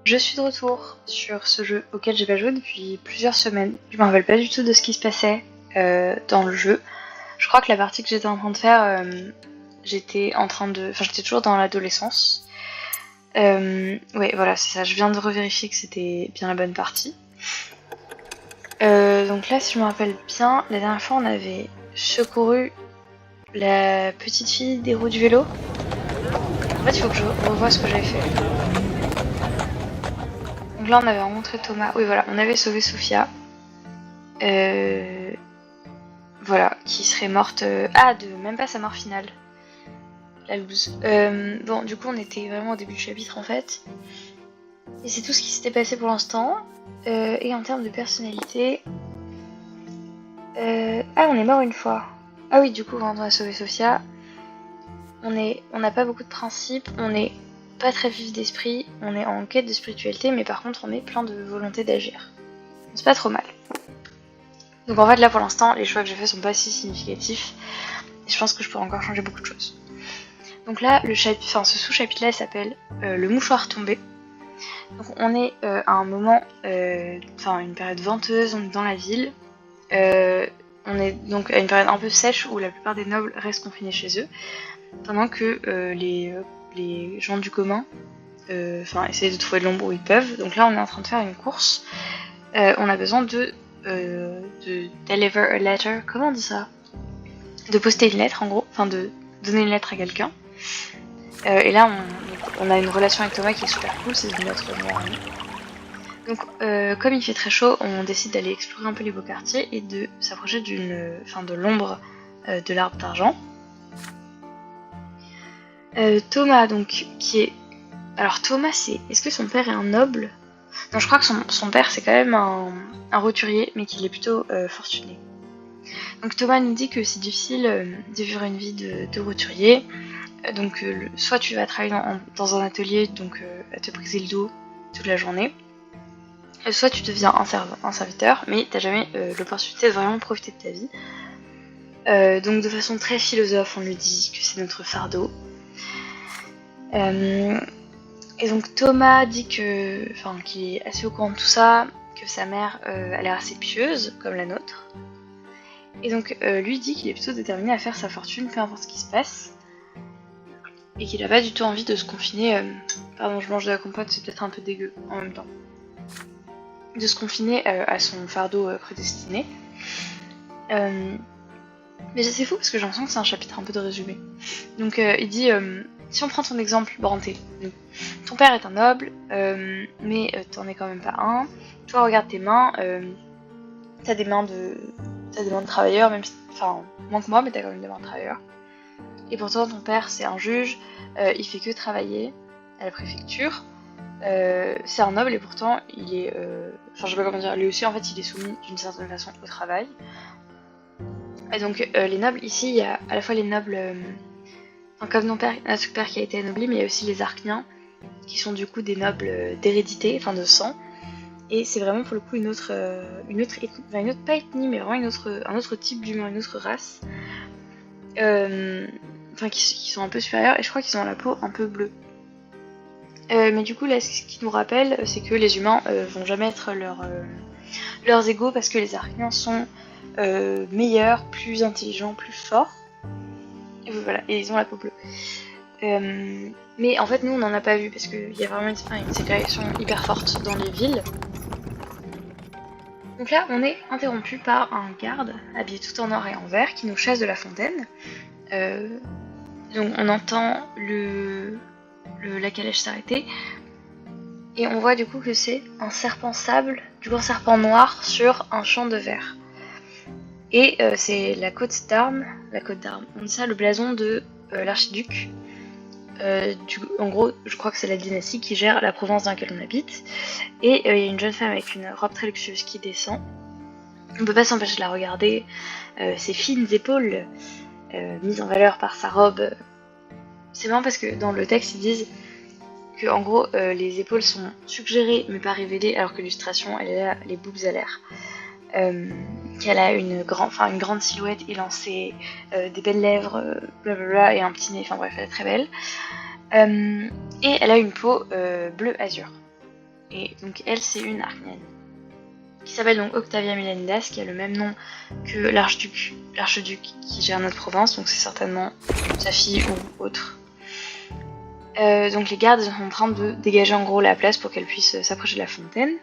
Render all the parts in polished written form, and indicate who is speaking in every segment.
Speaker 1: Je suis de retour sur ce jeu auquel j'ai pas joué depuis plusieurs semaines. Je me rappelle pas du tout de ce qui se passait dans le jeu. Je crois que la partie que j'étais en train de faire, j'étais toujours dans l'adolescence. Ouais, voilà, c'est ça. Je viens de revérifier que c'était bien la bonne partie. Donc là, si je me rappelle bien, la dernière fois, on avait secouru la petite fille des roues du vélo. En fait, il faut que je revoie ce que j'avais fait. Donc là, on avait rencontré Thomas. Oui, voilà, on avait sauvé Sophia. Voilà, qui serait morte. De même pas sa mort finale. La loose. Bon, du coup, on était vraiment au début du chapitre en fait. Et c'est tout ce qui s'était passé pour l'instant. Et en termes de personnalité. on est mort une fois. Ah oui, du coup, quand on a sauvé Sophia, on n'a pas beaucoup de principes, on n'est pas très vif d'esprit, on est en quête de spiritualité, mais par contre, on est plein de volonté d'agir. C'est pas trop mal. Donc en fait, là pour l'instant, les choix que j'ai faits sont pas si significatifs. Et je pense que je pourrais encore changer beaucoup de choses. Donc là, ce sous-chapitre-là, il s'appelle Le mouchoir tombé. Donc on est à un moment, une période venteuse, on est dans la ville. On est donc à une période un peu sèche où la plupart des nobles restent confinés chez eux, pendant que les gens du commun essayent de trouver de l'ombre où ils peuvent. Donc là, on est en train de faire une course. On a besoin de deliver a letter. Comment on dit ça? De poster une lettre en gros, enfin de donner une lettre à quelqu'un. Et là, on a une relation avec Thomas qui est super cool, c'est notre meilleur ami. Donc, comme il fait très chaud, on décide d'aller explorer un peu les beaux quartiers et de s'approcher de l'ombre de l'arbre d'argent. Thomas, donc, qui est... Alors, Thomas, c'est... Est-ce que son père est un noble? Non, je crois que son père, c'est quand même un roturier, mais qu'il est plutôt fortuné. Donc, Thomas nous dit que c'est difficile de vivre une vie de roturier. Donc, soit tu vas travailler dans un atelier, donc à te briser le dos toute la journée, soit tu deviens un serviteur, mais t'as jamais l'opportunité de vraiment profiter de ta vie. Donc de façon très philosophe, on lui dit que c'est notre fardeau. Et donc Thomas dit qu'il est assez au courant de tout ça, que sa mère a l'air assez pieuse, comme la nôtre. Et donc lui dit qu'il est plutôt déterminé à faire sa fortune, peu importe ce qui se passe. Et qu'il a pas du tout envie de se confiner... Pardon, je mange de la compote, c'est peut-être un peu dégueu en même temps. De se confiner à son fardeau prédestiné. Mais c'est fou parce que j'ai l'impression que c'est un chapitre un peu de résumé. Donc il dit, si on prend ton exemple, Branté, ton père est un noble, mais t'en es quand même pas un. Toi regarde tes mains, t'as des mains de travailleur, même si, moins que moi, mais t'as quand même des mains de travailleur. Et pourtant ton père c'est un juge, il fait que travailler à la préfecture. C'est un noble et pourtant il est... je sais pas comment dire, lui aussi en fait il est soumis d'une certaine façon au travail. Et donc les nobles, ici il y a à la fois les nobles, comme notre père qui a été anobli, mais il y a aussi les Arkniens, qui sont du coup des nobles d'hérédité, enfin de sang. Et c'est vraiment pour le coup une autre pas ethnie, mais vraiment un autre type d'humain, une autre race. Qui sont un peu supérieurs, et je crois qu'ils ont la peau un peu bleue. Mais du coup là ce qui nous rappelle c'est que les humains vont jamais être leurs égaux parce que les Arkniens sont meilleurs, plus intelligents, plus forts. Et voilà, et ils ont la peau bleue. Mais en fait nous on n'en a pas vu parce qu'il y a vraiment une ségrégation hyper forte dans les villes. Donc là on est interrompu par un garde habillé tout en noir et en vert qui nous chasse de la fontaine. Donc on entend la calèche s'arrêter. Et on voit du coup que c'est un serpent sable, du coup un serpent noir sur un champ de verre. Et c'est la côte d'armes, on dit ça le blason de l'archiduc. En gros, je crois que c'est la dynastie qui gère la province dans laquelle on habite. Et il y a une jeune femme avec une robe très luxueuse qui descend. On peut pas s'empêcher de la regarder. Ses fines épaules mises en valeur par sa robe. C'est marrant parce que dans le texte ils disent que en gros les épaules sont suggérées mais pas révélées, alors que l'illustration elle est là, les boobs à l'air. Qu'elle a une grande silhouette élancée, des belles lèvres, blablabla, et un petit nez, enfin bref, elle est très belle. Et elle a une peau bleu azur. Et donc elle, c'est une Arcnienne qui s'appelle donc Octavia Milanidas, qui a le même nom que l'archiduc qui gère notre province, donc c'est certainement sa fille ou autre. Donc les gardes sont en train de dégager en gros la place pour qu'elle puisse s'approcher de la fontaine.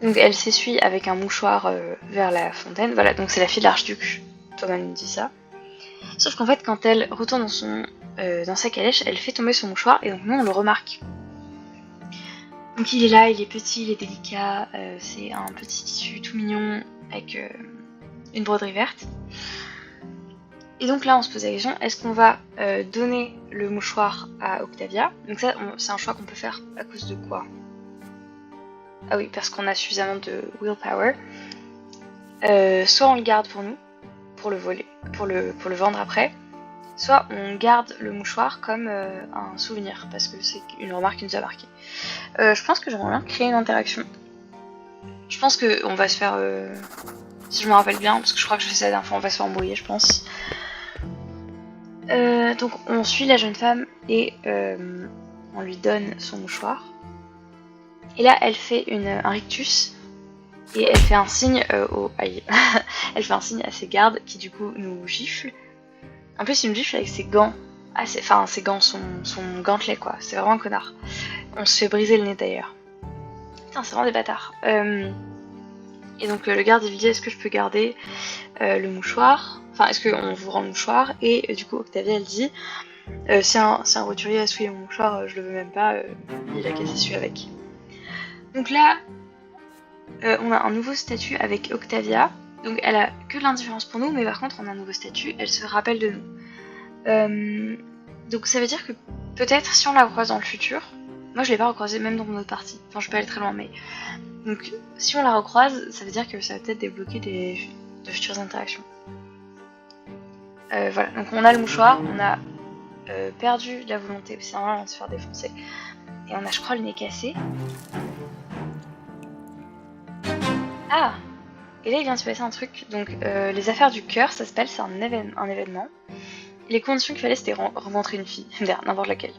Speaker 1: Donc elle s'essuie avec un mouchoir vers la fontaine. Voilà, donc c'est la fille de l'archiduc. Thomas nous dit ça. Sauf qu'en fait, quand elle retourne dans sa calèche, elle fait tomber son mouchoir et donc nous on le remarque. Donc il est là, il est petit, il est délicat, c'est un petit tissu tout mignon avec une broderie verte. Et donc là on se pose la question, est-ce qu'on va donner le mouchoir à Octavia? Donc ça c'est un choix qu'on peut faire à cause de quoi? Ah oui, parce qu'on a suffisamment de willpower. Soit on le garde pour nous, pour le voler, pour le vendre après, soit on garde le mouchoir comme un souvenir, parce que c'est une remarque qui nous a marqué. Je pense que j'aimerais bien créer une interaction. Je pense qu'on va se faire... si je me rappelle bien, parce que je crois que je fais ça la dernière fois, on va se faire embrouiller, je pense. Donc on suit la jeune femme et on lui donne son mouchoir. Et là, elle fait un rictus et elle fait un signe elle fait un signe à ses gardes qui du coup nous giflent. En plus, il me gifle avec ses gants. Enfin, ses gants, son gantelet quoi. C'est vraiment un connard. On se fait briser le nez d'ailleurs. Putain, c'est vraiment des bâtards. Et donc le garde il lui dit est-ce que je peux garder le mouchoir? Enfin, est-ce qu'on vous rend le mouchoir? Et du coup, Octavia elle dit c'est un roturier à souiller mon mouchoir, je le veux même pas, il a qu'à s'essuyer avec. Donc là, on a un nouveau statut avec Octavia. Donc elle a que l'indifférence pour nous, mais par contre on a un nouveau statut, elle se rappelle de nous. Donc ça veut dire que peut-être si on la recroise dans le futur, moi je l'ai pas recroisée même dans mon autre partie, enfin je peux aller très loin, mais donc si on la recroise, ça veut dire que ça va peut-être débloquer de futures interactions. Voilà, donc on a le mouchoir, on a perdu la volonté, c'est normal de se faire défoncer, et on a je crois le nez cassé. Ah! Et là il vient de se passer un truc, donc les affaires du cœur, ça s'appelle, c'est un événement. Les conditions qu'il fallait c'était rencontrer une fille, n'importe laquelle.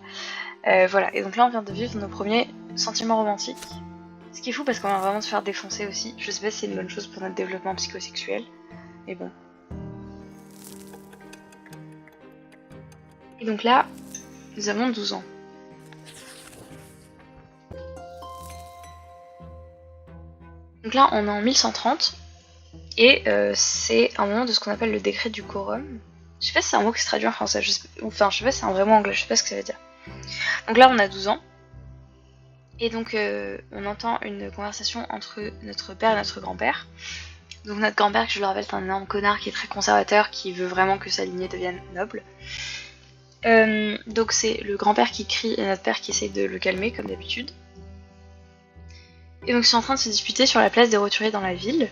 Speaker 1: Voilà, et donc là on vient de vivre nos premiers sentiments romantiques. Ce qui est fou parce qu'on va vraiment se faire défoncer aussi. Je sais pas si c'est une bonne chose pour notre développement psychosexuel, mais bon. Et donc là, nous avons 12 ans. Donc là on est en 1130. Et c'est un moment de ce qu'on appelle le décret du quorum. Je sais pas si c'est un mot qui se traduit en français, je sais pas si c'est un vrai mot anglais, je sais pas ce que ça veut dire. Donc là on a 12 ans. Et donc on entend une conversation entre notre père et notre grand-père. Donc notre grand-père, je le rappelle, c'est un énorme connard qui est très conservateur, qui veut vraiment que sa lignée devienne noble. Donc c'est le grand-père qui crie et notre père qui essaye de le calmer comme d'habitude. Et donc ils sont en train de se disputer sur la place des roturiers dans la ville.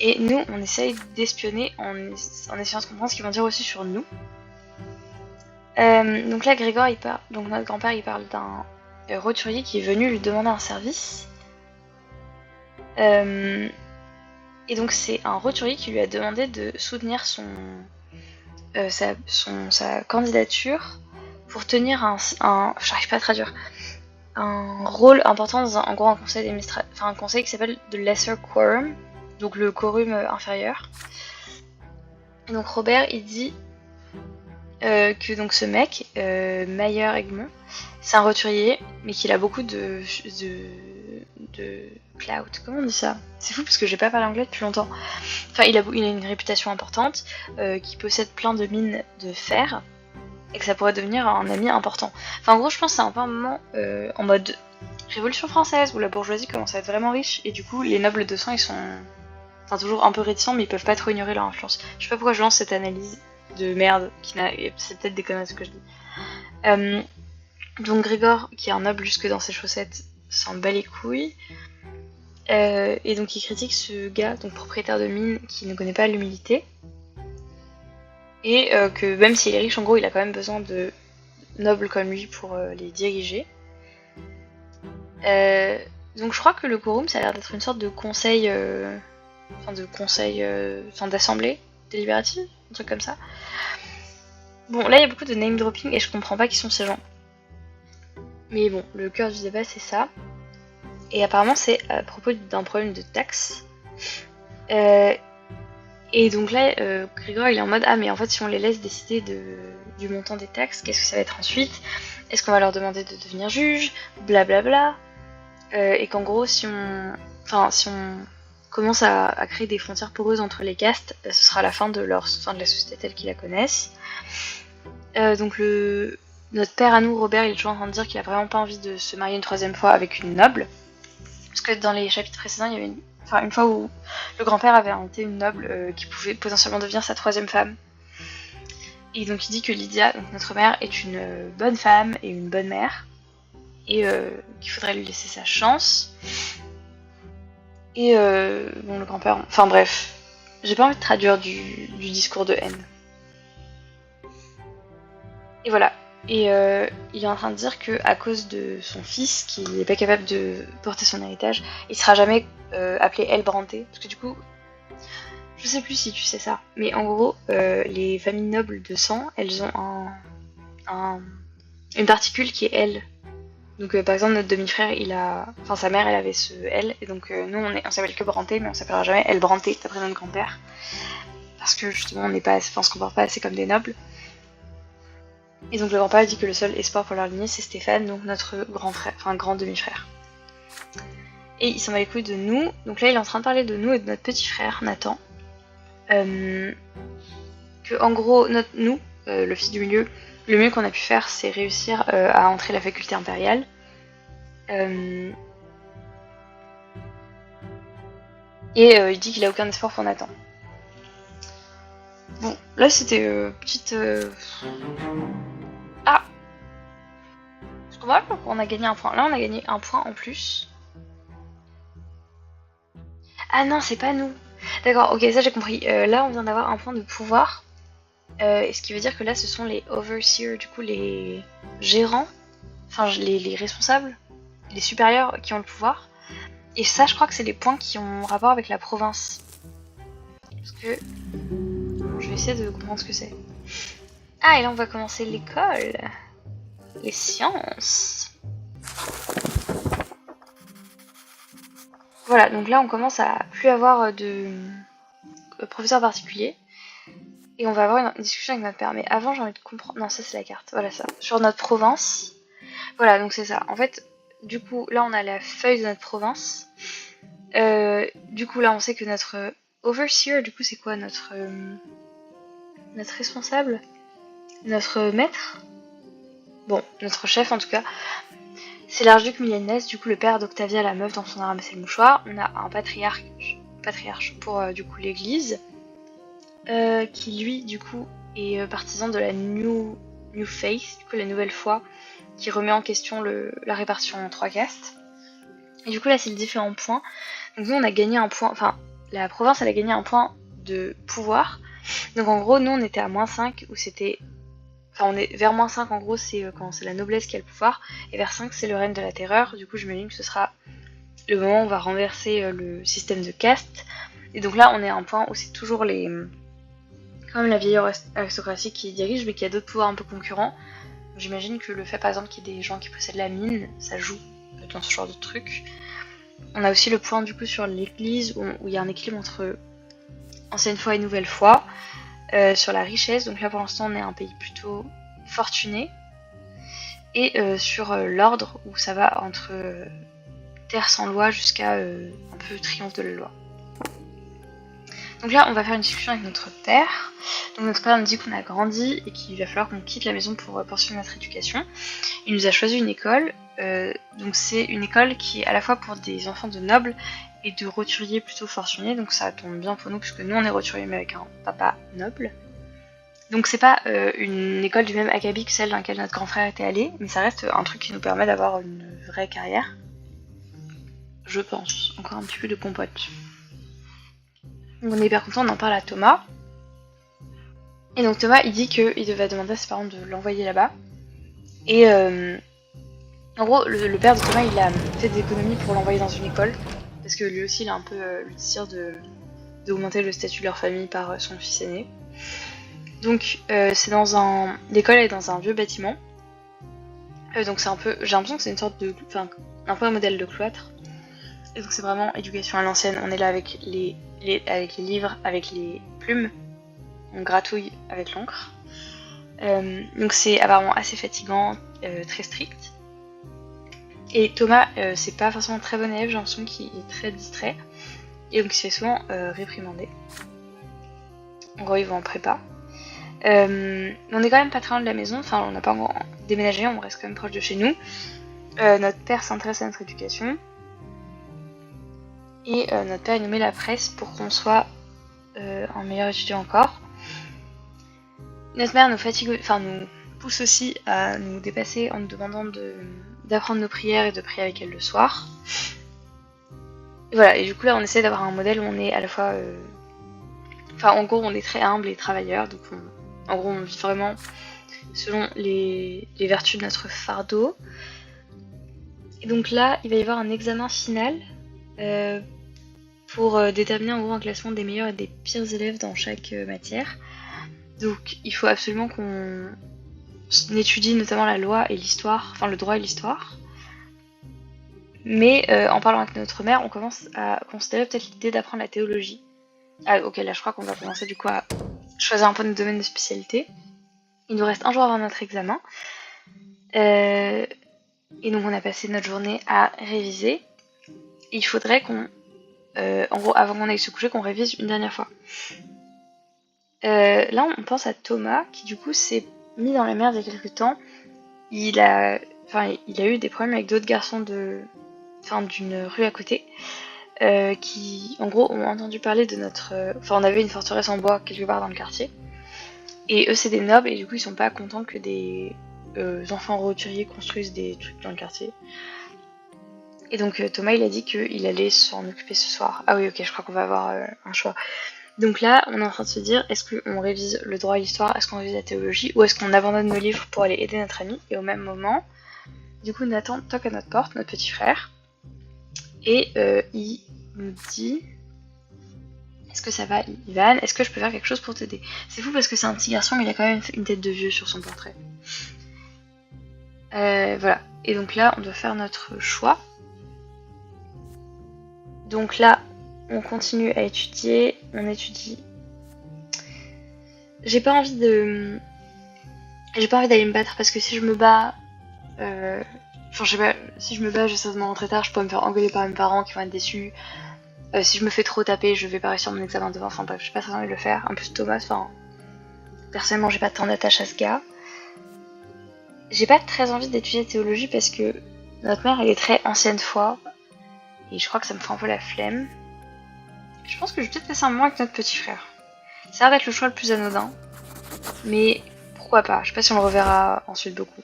Speaker 1: Et nous, on essaye d'espionner en essayant de comprendre ce qu'ils vont dire aussi sur nous. Donc là, Grégor, donc notre grand-père, il parle d'un roturier qui est venu lui demander un service. Et donc c'est un roturier qui lui a demandé de soutenir sa candidature pour tenir j'arrive pas à traduire, un rôle important dans un conseil d'administration, enfin un conseil qui s'appelle The Lesser Quorum. Donc le quorum inférieur. Et donc Robert il dit que donc ce mec, Mayer Egmont, c'est un roturier, mais qu'il a beaucoup de clout. Comment on dit ça? C'est fou parce que j'ai pas parlé anglais depuis longtemps. Enfin il a une réputation importante, qui possède plein de mines de fer, et que ça pourrait devenir un ami important. Enfin en gros je pense que c'est un peu un moment en mode Révolution française où la bourgeoisie commence à être vraiment riche, et du coup les nobles de sang ils sont... Enfin, toujours un peu réticents, mais ils peuvent pas trop ignorer leur influence. Je sais pas pourquoi je lance cette analyse de merde, c'est peut-être des conneries ce que je dis. Donc Grégor, qui est un noble jusque dans ses chaussettes, s'en bat les couilles. Et donc il critique ce gars, donc propriétaire de mine, qui ne connaît pas l'humilité. Et que même s'il est riche, en gros, il a quand même besoin de nobles comme lui pour les diriger. Donc je crois que le quorum, ça a l'air d'être une sorte de conseil... d'assemblée délibérative, un truc comme ça. Bon, là il y a beaucoup de name dropping et je comprends pas qui sont ces gens. Mais bon, le cœur du débat c'est ça. Et apparemment c'est à propos d'un problème de taxes. Et donc là, Grégor il est en mode ah mais en fait si on les laisse décider du montant des taxes, qu'est-ce que ça va être ensuite? Est-ce qu'on va leur demander de devenir juge? Blablabla. Et qu'en gros si on commence à créer des frontières poreuses entre les castes, ce sera la fin de la société telle qu'ils la connaissent. Donc notre père à nous, Robert, il est toujours en train de dire qu'il a vraiment pas envie de se marier une troisième fois avec une noble. Parce que dans les chapitres précédents, il y avait une fois où le grand-père avait inventé une noble qui pouvait potentiellement devenir sa troisième femme. Et donc il dit que Lydia, donc notre mère, est une bonne femme et une bonne mère. Et qu'il faudrait lui laisser sa chance. Et bon, le grand-père... Enfin bref, j'ai pas envie de traduire du discours de haine. Et voilà. Et il est en train de dire que à cause de son fils, qui n'est pas capable de porter son héritage, il sera jamais appelé Elbranté. Parce que du coup, je sais plus si tu sais ça, mais en gros, les familles nobles de sang, elles ont une particule qui est L. Donc par exemple notre demi-frère, sa mère elle avait ce L, et donc nous on s'appelle que Branté, mais on s'appellera jamais Elbranté d'après notre grand-père. Parce que justement on se comporte pas assez comme des nobles. Et donc le grand-père dit que le seul espoir pour leur lignée c'est Stéphane, donc notre grand frère, enfin grand demi-frère. Et il s'en va les couilles de nous, donc là il est en train de parler de nous et de notre petit frère Nathan. Que en gros, nous, le fils du milieu, le mieux qu'on a pu faire c'est réussir à entrer la faculté impériale. Et il dit qu'il a aucun espoir pour Nathan. Bon, là c'était petite... Ah! Parce qu'on voit qu'on a gagné un point. Là on a gagné un point en plus. Ah non, c'est pas nous. D'accord, ok, ça j'ai compris. Là on vient d'avoir un point de pouvoir. Et ce qui veut dire que là ce sont les overseers, du coup les gérants, enfin les responsables, les supérieurs qui ont le pouvoir. Et ça je crois que c'est les points qui ont rapport avec la province. Parce que... Je vais essayer de comprendre ce que c'est. Ah et là on va commencer l'école. Les sciences. Voilà, donc là on commence à plus avoir de professeur particulier. Et on va avoir une discussion avec notre père. Mais avant, j'ai envie de comprendre... Non, ça c'est la carte. Voilà ça. Sur notre province. Voilà, donc c'est ça. En fait, du coup, là on a la feuille de notre province. Du coup, là on sait que notre overseer, du coup, c'est quoi notre responsable? Notre maître? Bon, notre chef en tout cas. C'est l'archiduc Millénès, du coup, le père d'Octavia, la meuf dont on a ramassé le mouchoir. On a un patriarche pour du coup l'église. Qui lui du coup est partisan de la New Faith, du coup la nouvelle foi, qui remet en question la répartition en 3 castes. Et du coup là c'est le différent points. Donc nous on a gagné un point, enfin la province elle a gagné un point de pouvoir. Donc en gros nous on était à -5 où c'était... Enfin on est vers -5 en gros c'est quand c'est la noblesse qui a le pouvoir. Et vers 5 c'est le règne de la terreur. Du coup je m'imagine que ce sera le moment où on va renverser le système de caste. Et donc là on est à un point où c'est toujours quand même la vieille aristocratie qui dirige, mais qui a d'autres pouvoirs un peu concurrents. J'imagine que le fait par exemple qu'il y ait des gens qui possèdent la mine, ça joue dans ce genre de truc. On a aussi le point du coup sur l'église où il y a un équilibre entre ancienne foi et nouvelle foi. Sur la richesse, donc là pour l'instant on est un pays plutôt fortuné. Et sur l'ordre où ça va entre terre sans loi jusqu'à un peu triomphe de la loi. Donc là, on va faire une discussion avec notre père. Donc notre père nous dit qu'on a grandi et qu'il va falloir qu'on quitte la maison pour poursuivre notre éducation. Il nous a choisi une école. Donc c'est une école qui est à la fois pour des enfants de nobles et de roturiers plutôt fortunés. Donc ça tombe bien pour nous parce que nous on est roturiers mais avec un papa noble. Donc c'est pas une école du même acabit que celle dans laquelle notre grand frère était allé. Mais ça reste un truc qui nous permet d'avoir une vraie carrière. Je pense. Encore un petit peu de compote. Donc on est hyper content, on en parle à Thomas. Et donc Thomas il dit qu'il devait demander à ses parents de l'envoyer là-bas. Et en gros le père de Thomas il a fait des économies pour l'envoyer dans une école. Parce que lui aussi il a un peu le désir d'augmenter le statut de leur famille par son fils aîné. Donc c'est l'école est dans un vieux bâtiment. Donc c'est un peu, j'ai l'impression que c'est une sorte de, enfin un peu un modèle de cloître. Et donc c'est vraiment éducation à l'ancienne. On est là avec avec les livres, avec les plumes. On gratouille avec l'encre. Donc c'est apparemment assez fatigant, très strict. Et Thomas, c'est pas forcément très bon élève, j'ai l'impression qu'il est très distrait. Et donc il se fait souvent réprimander. En gros, il va en prépa. On est quand même pas très loin de la maison, enfin on n'a pas encore déménagé, on reste quand même proche de chez nous. Notre père s'intéresse à notre éducation. Et notre père il nous met la presse pour qu'on soit un meilleur étudiant encore. Notre mère nous fatigue, enfin nous pousse aussi à nous dépasser en nous demandant d'apprendre nos prières et de prier avec elle le soir. Et voilà, et du coup là on essaie d'avoir un modèle où on est à la fois... Enfin en gros on est très humble et travailleur, donc en gros on vit vraiment selon les vertus de notre fardeau. Et donc là il va y avoir un examen final pour déterminer en gros un classement des meilleurs et des pires élèves dans chaque matière. Donc il faut absolument qu'on étudie notamment la loi et l'histoire, enfin le droit et l'histoire. Mais en parlant avec notre mère, on commence à considérer peut-être l'idée d'apprendre la théologie. Ok, là je crois qu'on va commencer du coup à choisir un peu notre domaine de spécialité. Il nous reste un jour avant notre examen. Et donc on a passé notre journée à réviser. Il faudrait qu'on, en gros, avant qu'on aille se coucher, qu'on révise une dernière fois. Là on pense à Thomas qui du coup s'est mis dans la merde il y a quelques temps. Il a eu des problèmes avec d'autres garçons d'une rue à côté qui en gros ont entendu parler de notre... on avait une forteresse en bois quelque part dans le quartier et eux c'est des nobles et du coup ils sont pas contents que des enfants roturiers construisent des trucs dans le quartier. Et donc Thomas il a dit qu'il allait s'en occuper ce soir. Ah oui ok, je crois qu'on va avoir un choix. Donc là, on est en train de se dire, est-ce qu'on révise le droit et l'histoire, est-ce qu'on révise la théologie, ou est-ce qu'on abandonne nos livres pour aller aider notre ami. Et au même moment, du coup, Nathan toque à notre porte, notre petit frère, et il nous dit, est-ce que ça va, Ivan, est-ce que je peux faire quelque chose pour t'aider? C'est fou parce que c'est un petit garçon, mais il a quand même une tête de vieux sur son portrait. Voilà, et donc là, on doit faire notre choix. Donc là, on continue à étudier, on étudie. J'ai pas envie d'aller me battre parce que si je me bats, je sais pas, si je me bats, je vais certainement rentrer tard, je peux me faire engueuler par mes parents qui vont être déçus. Si je me fais trop taper, je vais pas réussir mon examen devant, enfin bref, j'ai pas très envie de le faire. En plus Thomas, personnellement j'ai pas tant d'attache à ce gars. J'ai pas très envie d'étudier la théologie parce que notre mère elle est très ancienne foi. Et je crois que ça me fait un peu la flemme. Je pense que je vais peut-être passer un moment avec notre petit frère. Ça va être le choix le plus anodin. Mais pourquoi pas, je sais pas si on le reverra ensuite beaucoup.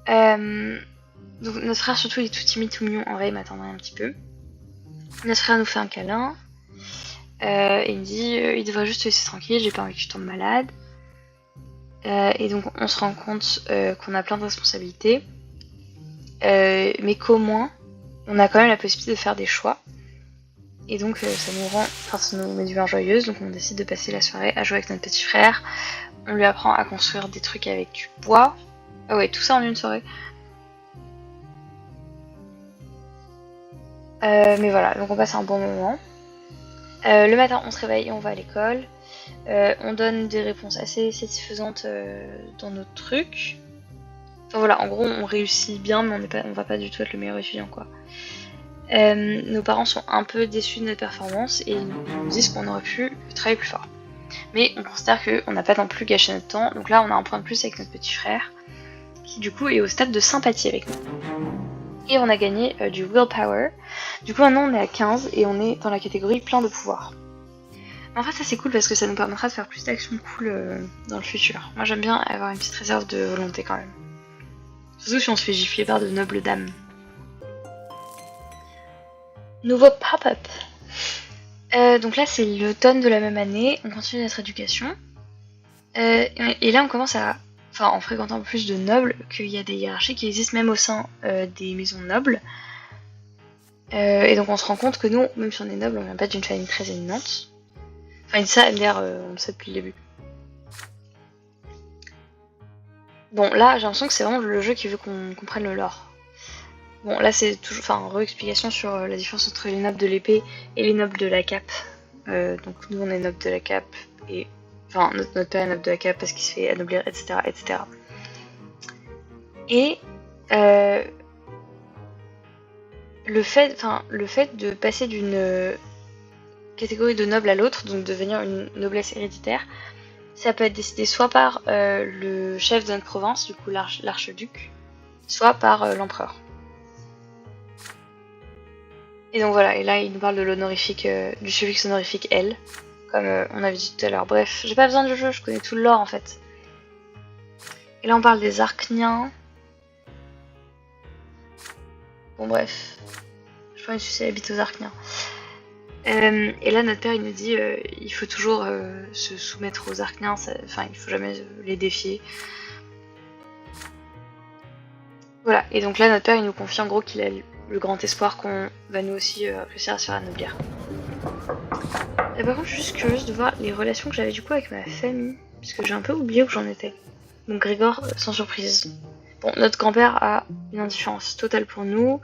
Speaker 1: Donc notre frère surtout il est tout timide, tout mignon, en vrai il m'attendrait un petit peu. Notre frère nous fait un câlin. Et il me dit il devrait juste te laisser tranquille, j'ai pas envie que tu tombes malade. Et donc on se rend compte qu'on a plein de responsabilités. Mais qu'au moins on a quand même la possibilité de faire des choix. Et donc ça nous met d'humeur joyeuse, donc on décide de passer la soirée à jouer avec notre petit frère. On lui apprend à construire des trucs avec du bois. Ah ouais, tout ça en une soirée. Mais voilà, donc on passe un bon moment. Le matin, on se réveille et on va à l'école. On donne des réponses assez satisfaisantes dans notre truc. Enfin voilà, en gros, on réussit bien, mais on va pas du tout être le meilleur étudiant, quoi. Nos parents sont un peu déçus de notre performance et ils nous disent qu'on aurait pu travailler plus fort. Mais on considère qu'on n'a pas non plus gâché notre temps, donc là on a un point de plus avec notre petit frère, qui du coup est au stade de sympathie avec nous. Et on a gagné du willpower. Du coup maintenant on est à 15 et on est dans la catégorie plein de pouvoir. En fait ça c'est cool parce que ça nous permettra de faire plus d'actions cool dans le futur. Moi j'aime bien avoir une petite réserve de volonté quand même. Surtout si on se fait gifler par de nobles dames. Nouveau pop-up. Donc là c'est l'automne de la même année, on continue notre éducation. Et là on commence en fréquentant un peu plus de nobles, qu'il y a des hiérarchies qui existent même au sein des maisons nobles. Et donc on se rend compte que nous, même si on est noble, on vient pas d'une famille très éminente. Enfin il dit ça, MDR, on le sait depuis le début. Bon, là, j'ai l'impression que c'est vraiment le jeu qui veut qu'on comprenne le lore. Bon, là, c'est toujours, enfin, une re-explication sur la différence entre les nobles de l'épée et les nobles de la cape. Donc, nous, on est nobles de la cape, et enfin, notre père est noble de la cape parce qu'il se fait anoblir, etc., etc. Et le fait de passer d'une catégorie de noble à l'autre, donc devenir une noblesse héréditaire, ça peut être décidé soit par le chef de notre province, du coup l'archiduc, soit par l'empereur. Et donc voilà, et là il nous parle de l'honorifique, du suffixe honorifique L, comme on avait dit tout à l'heure. Bref, j'ai pas besoin du jeu, je connais tout le lore en fait. Et là on parle des Arcniens. Bon bref, je pense que c'est habite aux Arcniens. Et là notre père il nous dit il faut toujours se soumettre aux Arcniens, enfin il faut jamais les défier. Voilà, et donc là notre père il nous confie en gros qu'il a le grand espoir qu'on va nous aussi réussir à se faire anoblir. Et par contre je suis juste curieuse de voir les relations que j'avais du coup avec ma famille, puisque j'ai un peu oublié où j'en étais. Donc Grégor, sans surprise. Bon, notre grand-père a une indifférence totale pour nous.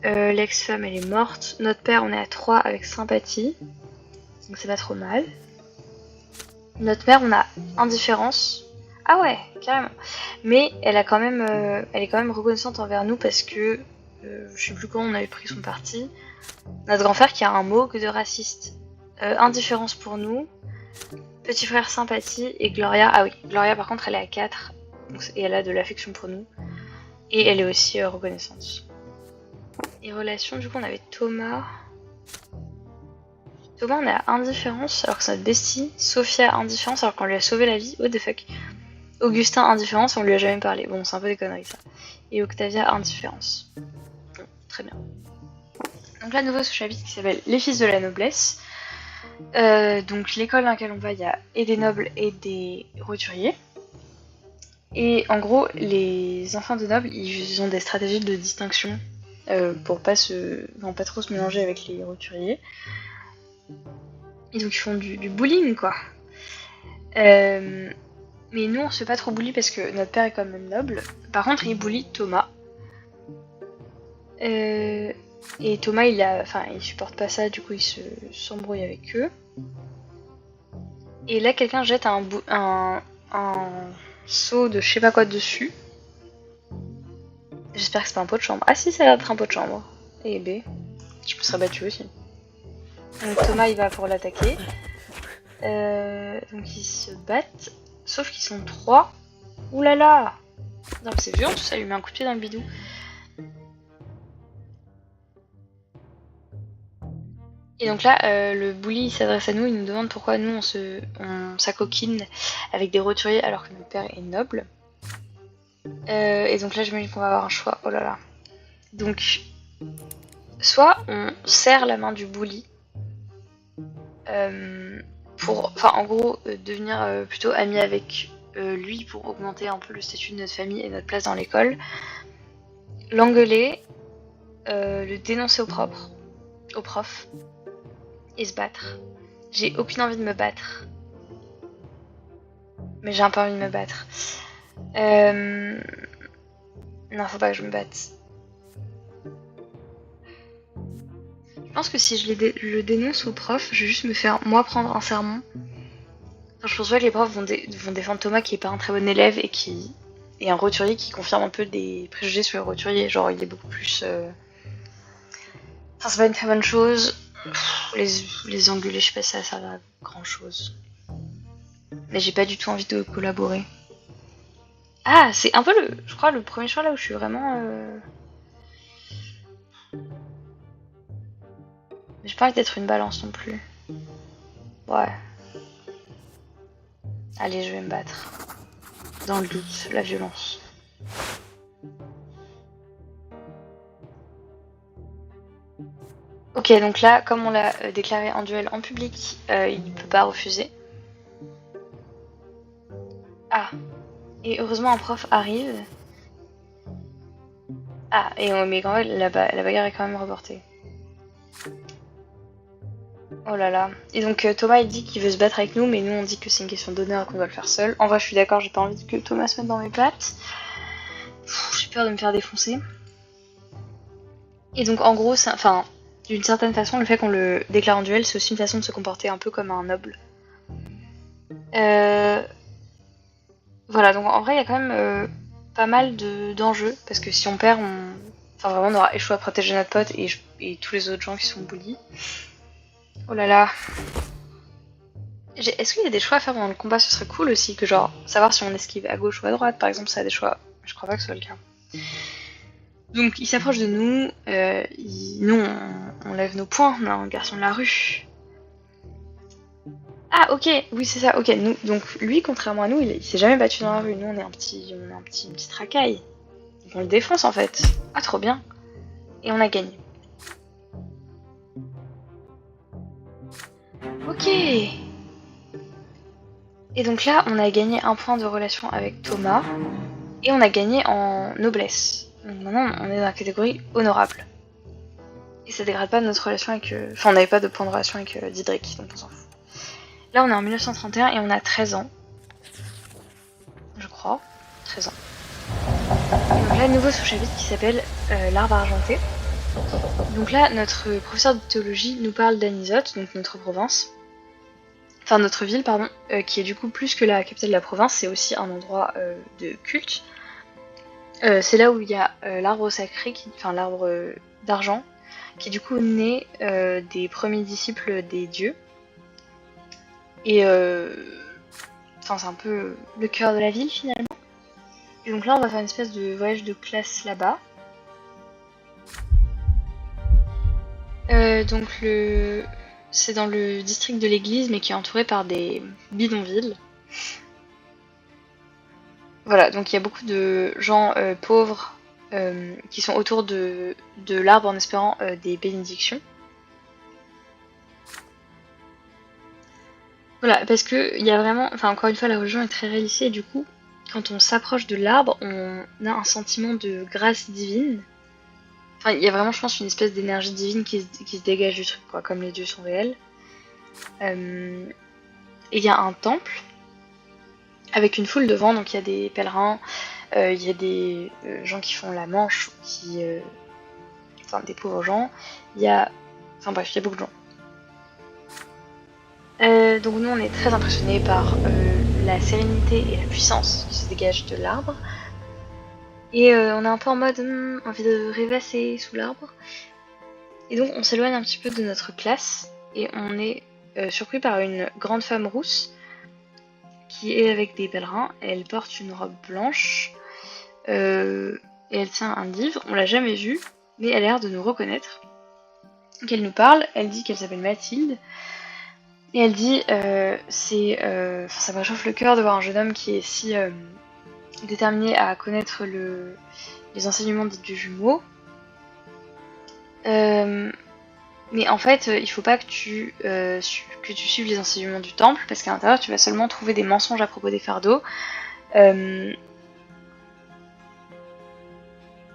Speaker 1: L'ex-femme elle est morte. Notre père on est à 3 avec sympathie. Donc c'est pas trop mal. Notre mère on a indifférence. Ah ouais, carrément. Mais elle est quand même reconnaissante envers nous parce que je sais plus quand on avait pris son parti. Notre grand frère qui a un mot que de raciste. Indifférence pour nous. Petit frère sympathie et Gloria. Ah oui, Gloria par contre elle est à 4. Et elle a de l'affection pour nous. Et elle est aussi reconnaissante. Et relation, du coup on avait Thomas. Thomas on est à indifférence alors que c'est notre bestie. Sophia indifférence alors qu'on lui a sauvé la vie. What the fuck. Augustin indifférence, on lui a jamais parlé. Bon, c'est un peu des conneries ça. Et Octavia indifférence. Bon, très bien. Donc là, nouveau sous-chapitre qui s'appelle Les fils de la noblesse. Donc l'école dans laquelle on va, il y a et des nobles et des roturiers. Et en gros, les enfants de nobles, ils ont des stratégies de distinction pour pas trop se mélanger avec les roturiers. Et donc ils font du bullying quoi. Mais nous on se fait pas trop bully parce que notre père est quand même noble. Par contre il bully Thomas. Et Thomas il supporte pas ça, du coup il s'embrouille avec eux. Et là quelqu'un jette un seau de je sais pas quoi dessus. J'espère que c'est pas un pot de chambre. Ah si, ça a l'air d'être un pot de chambre. Et B, je me serais battue aussi. Donc Thomas il va pour l'attaquer. Donc ils se battent. Sauf qu'ils sont 3. Ouh là là. Non mais c'est violent tout ça, il lui met un coup de pied dans le bidou. Et donc là, le bully s'adresse à nous, il nous demande pourquoi nous on s'acoquine avec des roturiers alors que notre père est noble. Et donc là, j'imagine qu'on va avoir un choix. Oh là là. Donc, soit on serre la main du bully pour, en gros, devenir plutôt ami avec lui pour augmenter un peu le statut de notre famille et notre place dans l'école. L'engueuler, le dénoncer au prof, et se battre. J'ai aucune envie de me battre. Mais j'ai un peu envie de me battre. Non, faut pas que je me batte. Je pense que si je le dénonce au prof, je vais juste me faire, moi, prendre un sermon. Enfin, je pense pas que les profs vont défendre Thomas qui est pas un très bon élève et qui est un roturier qui confirme un peu des préjugés sur le roturier. Genre, il est beaucoup plus... Enfin, c'est pas une très bonne chose. Les engueuler, je sais pas si ça sert à grand chose. Mais j'ai pas du tout envie de collaborer. Ah, c'est un peu je crois, le premier choix là où je suis vraiment... J'ai pas envie d'être une balance non plus. Ouais. Allez, je vais me battre. Dans le doute, la violence. Ok, donc là, comme on l'a déclaré en duel en public, il ne peut pas refuser. Ah. Et heureusement, un prof arrive. Ah, mais quand même, la bagarre est quand même reportée. Oh là là. Et donc Thomas il dit qu'il veut se battre avec nous, mais nous on dit que c'est une question d'honneur et qu'on doit le faire seul. En vrai je suis d'accord, j'ai pas envie que Thomas se mette dans mes pattes. J'ai peur de me faire défoncer. Et donc en gros, enfin, d'une certaine façon, le fait qu'on le déclare en duel, c'est aussi une façon de se comporter un peu comme un noble. Voilà, donc en vrai il y a quand même pas mal d'enjeux, parce que si on perd, enfin vraiment on aura échoué à protéger notre pote et tous les autres gens qui sont bullies. Oh là là. Est-ce qu'il y a des choix à faire pendant le combat? Ce serait cool aussi, que genre, savoir si on esquive à gauche ou à droite, par exemple, ça a des choix. Je crois pas que ce soit le cas. Donc, il s'approche de nous, nous, on lève nos poings, on est un garçon de la rue. Ah, ok, oui, c'est ça, ok. Nous, donc, lui, contrairement à nous, il s'est jamais battu dans la rue. Nous, on est une petite racaille. Donc, on le défonce, en fait. Ah, trop bien. Et on a gagné. Ok. Et donc là, on a gagné un point de relation avec Thomas. Et on a gagné en noblesse. Donc maintenant, on est dans la catégorie honorable. Et ça dégrade pas notre relation avec... Enfin, on n'avait pas de point de relation avec Didrik, donc on s'en fout. Là, on est en 1931 et on a 13 ans. Je crois. 13 ans. Et donc là, nouveau sous-chapitre qui s'appelle l'arbre argenté. Donc là, notre professeur de théologie nous parle d'Anisote, donc notre province. Enfin, notre ville, pardon, qui est du coup plus que la capitale de la province, c'est aussi un endroit de culte. C'est là où il y a l'arbre sacré, enfin l'arbre d'argent, qui du coup naît des premiers disciples des dieux. Et enfin, c'est un peu le cœur de la ville finalement. Et donc là, on va faire une espèce de voyage de classe là-bas. Donc c'est dans le district de l'église, mais qui est entouré par des bidonvilles. Voilà, donc il y a beaucoup de gens pauvres qui sont autour de l'arbre en espérant des bénédictions. Voilà, parce que il y a vraiment, enfin encore une fois, la religion est très réaliste et du coup, quand on s'approche de l'arbre, on a un sentiment de grâce divine. Enfin, il y a vraiment, je pense, une espèce d'énergie divine qui se dégage du truc, quoi, comme les dieux sont réels. Et il y a un temple avec une foule devant, donc il y a des pèlerins, il y a des gens qui font la manche, enfin des pauvres gens. Il y a, enfin bref, il y a beaucoup de gens. Donc nous on est très impressionnés par la sérénité et la puissance qui se dégage de l'arbre. Et on est un peu en mode envie de rêvasser sous l'arbre. Et donc on s'éloigne un petit peu de notre classe et on est surpris par une grande femme rousse qui est avec des pèlerins. Elle porte une robe blanche et elle tient un livre. On l'a jamais vue, mais elle a l'air de nous reconnaître. Donc elle nous parle, elle dit qu'elle s'appelle Mathilde. Et elle dit, ça me réchauffe le cœur de voir un jeune homme qui est si déterminé à connaître les enseignements des dieux jumeaux. Mais en fait, il faut pas que tu suives les enseignements du temple, parce qu'à l'intérieur, tu vas seulement trouver des mensonges à propos des fardeaux.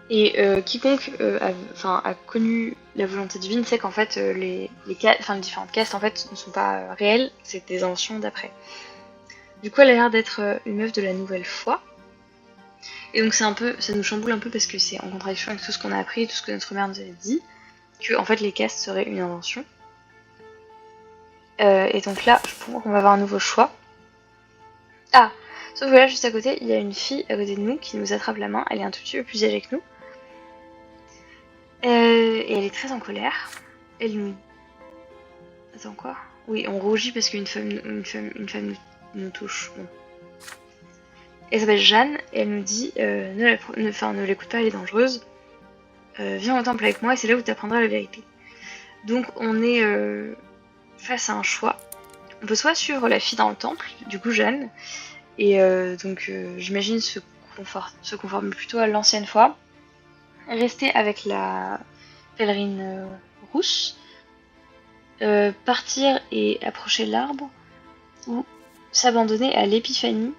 Speaker 1: Quiconque a connu la volonté divine sait qu'en fait, les différentes castes en fait, ne sont pas réelles, c'est des inventions d'après. Du coup, elle a l'air d'être une meuf de la nouvelle foi. Et donc ça nous chamboule un peu parce que c'est en contradiction avec tout ce qu'on a appris, tout ce que notre mère nous avait dit, que en fait les castes seraient une invention. Et donc là, je pense qu'on va avoir un nouveau choix. Ah, sauf que là, juste à côté, il y a une fille à côté de nous qui nous attrape la main. Elle est un tout petit peu plus âgée que nous. Et elle est très en colère. Elle nous... Attends, quoi? Oui, on rougit parce qu'une femme nous touche. Bon. Elle s'appelle Jeanne et elle nous dit ne l'écoute pas, elle est dangereuse. Viens au temple avec moi et c'est là où tu apprendras la vérité. Donc on est face à un choix. On peut soit suivre la fille dans le temple, du coup Jeanne, et j'imagine se conformer plutôt à l'ancienne foi, rester avec la pèlerine rousse, partir et approcher l'arbre, ou s'abandonner à l'épiphanie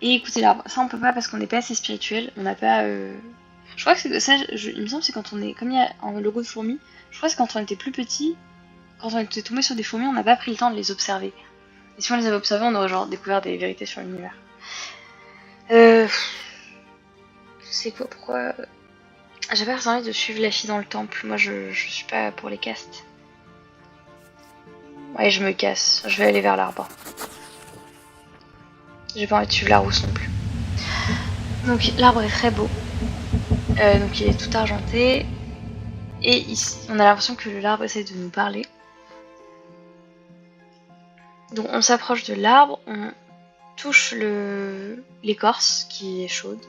Speaker 1: et écouter l'arbre. Ça on peut pas parce qu'on n'est pas assez spirituel, on n'a pas Je crois que c'est ça, il me semble que c'est quand on est, comme il y a un logo de fourmis, je crois que c'est quand on était plus petit, quand on était tombé sur des fourmis, on n'a pas pris le temps de les observer. Et si on les avait observés, on aurait genre découvert des vérités sur l'univers. C'est quoi, pourquoi j'ai pas envie de suivre la fille dans le temple, moi je suis pas pour les castes. Ouais, je me casse, je vais aller vers l'arbre. J'ai pas envie de suivre la rousse non plus. Donc l'arbre est très beau. Donc il est tout argenté. Et ici, on a l'impression que l'arbre essaie de nous parler. Donc on s'approche de l'arbre, on touche l'écorce qui est chaude,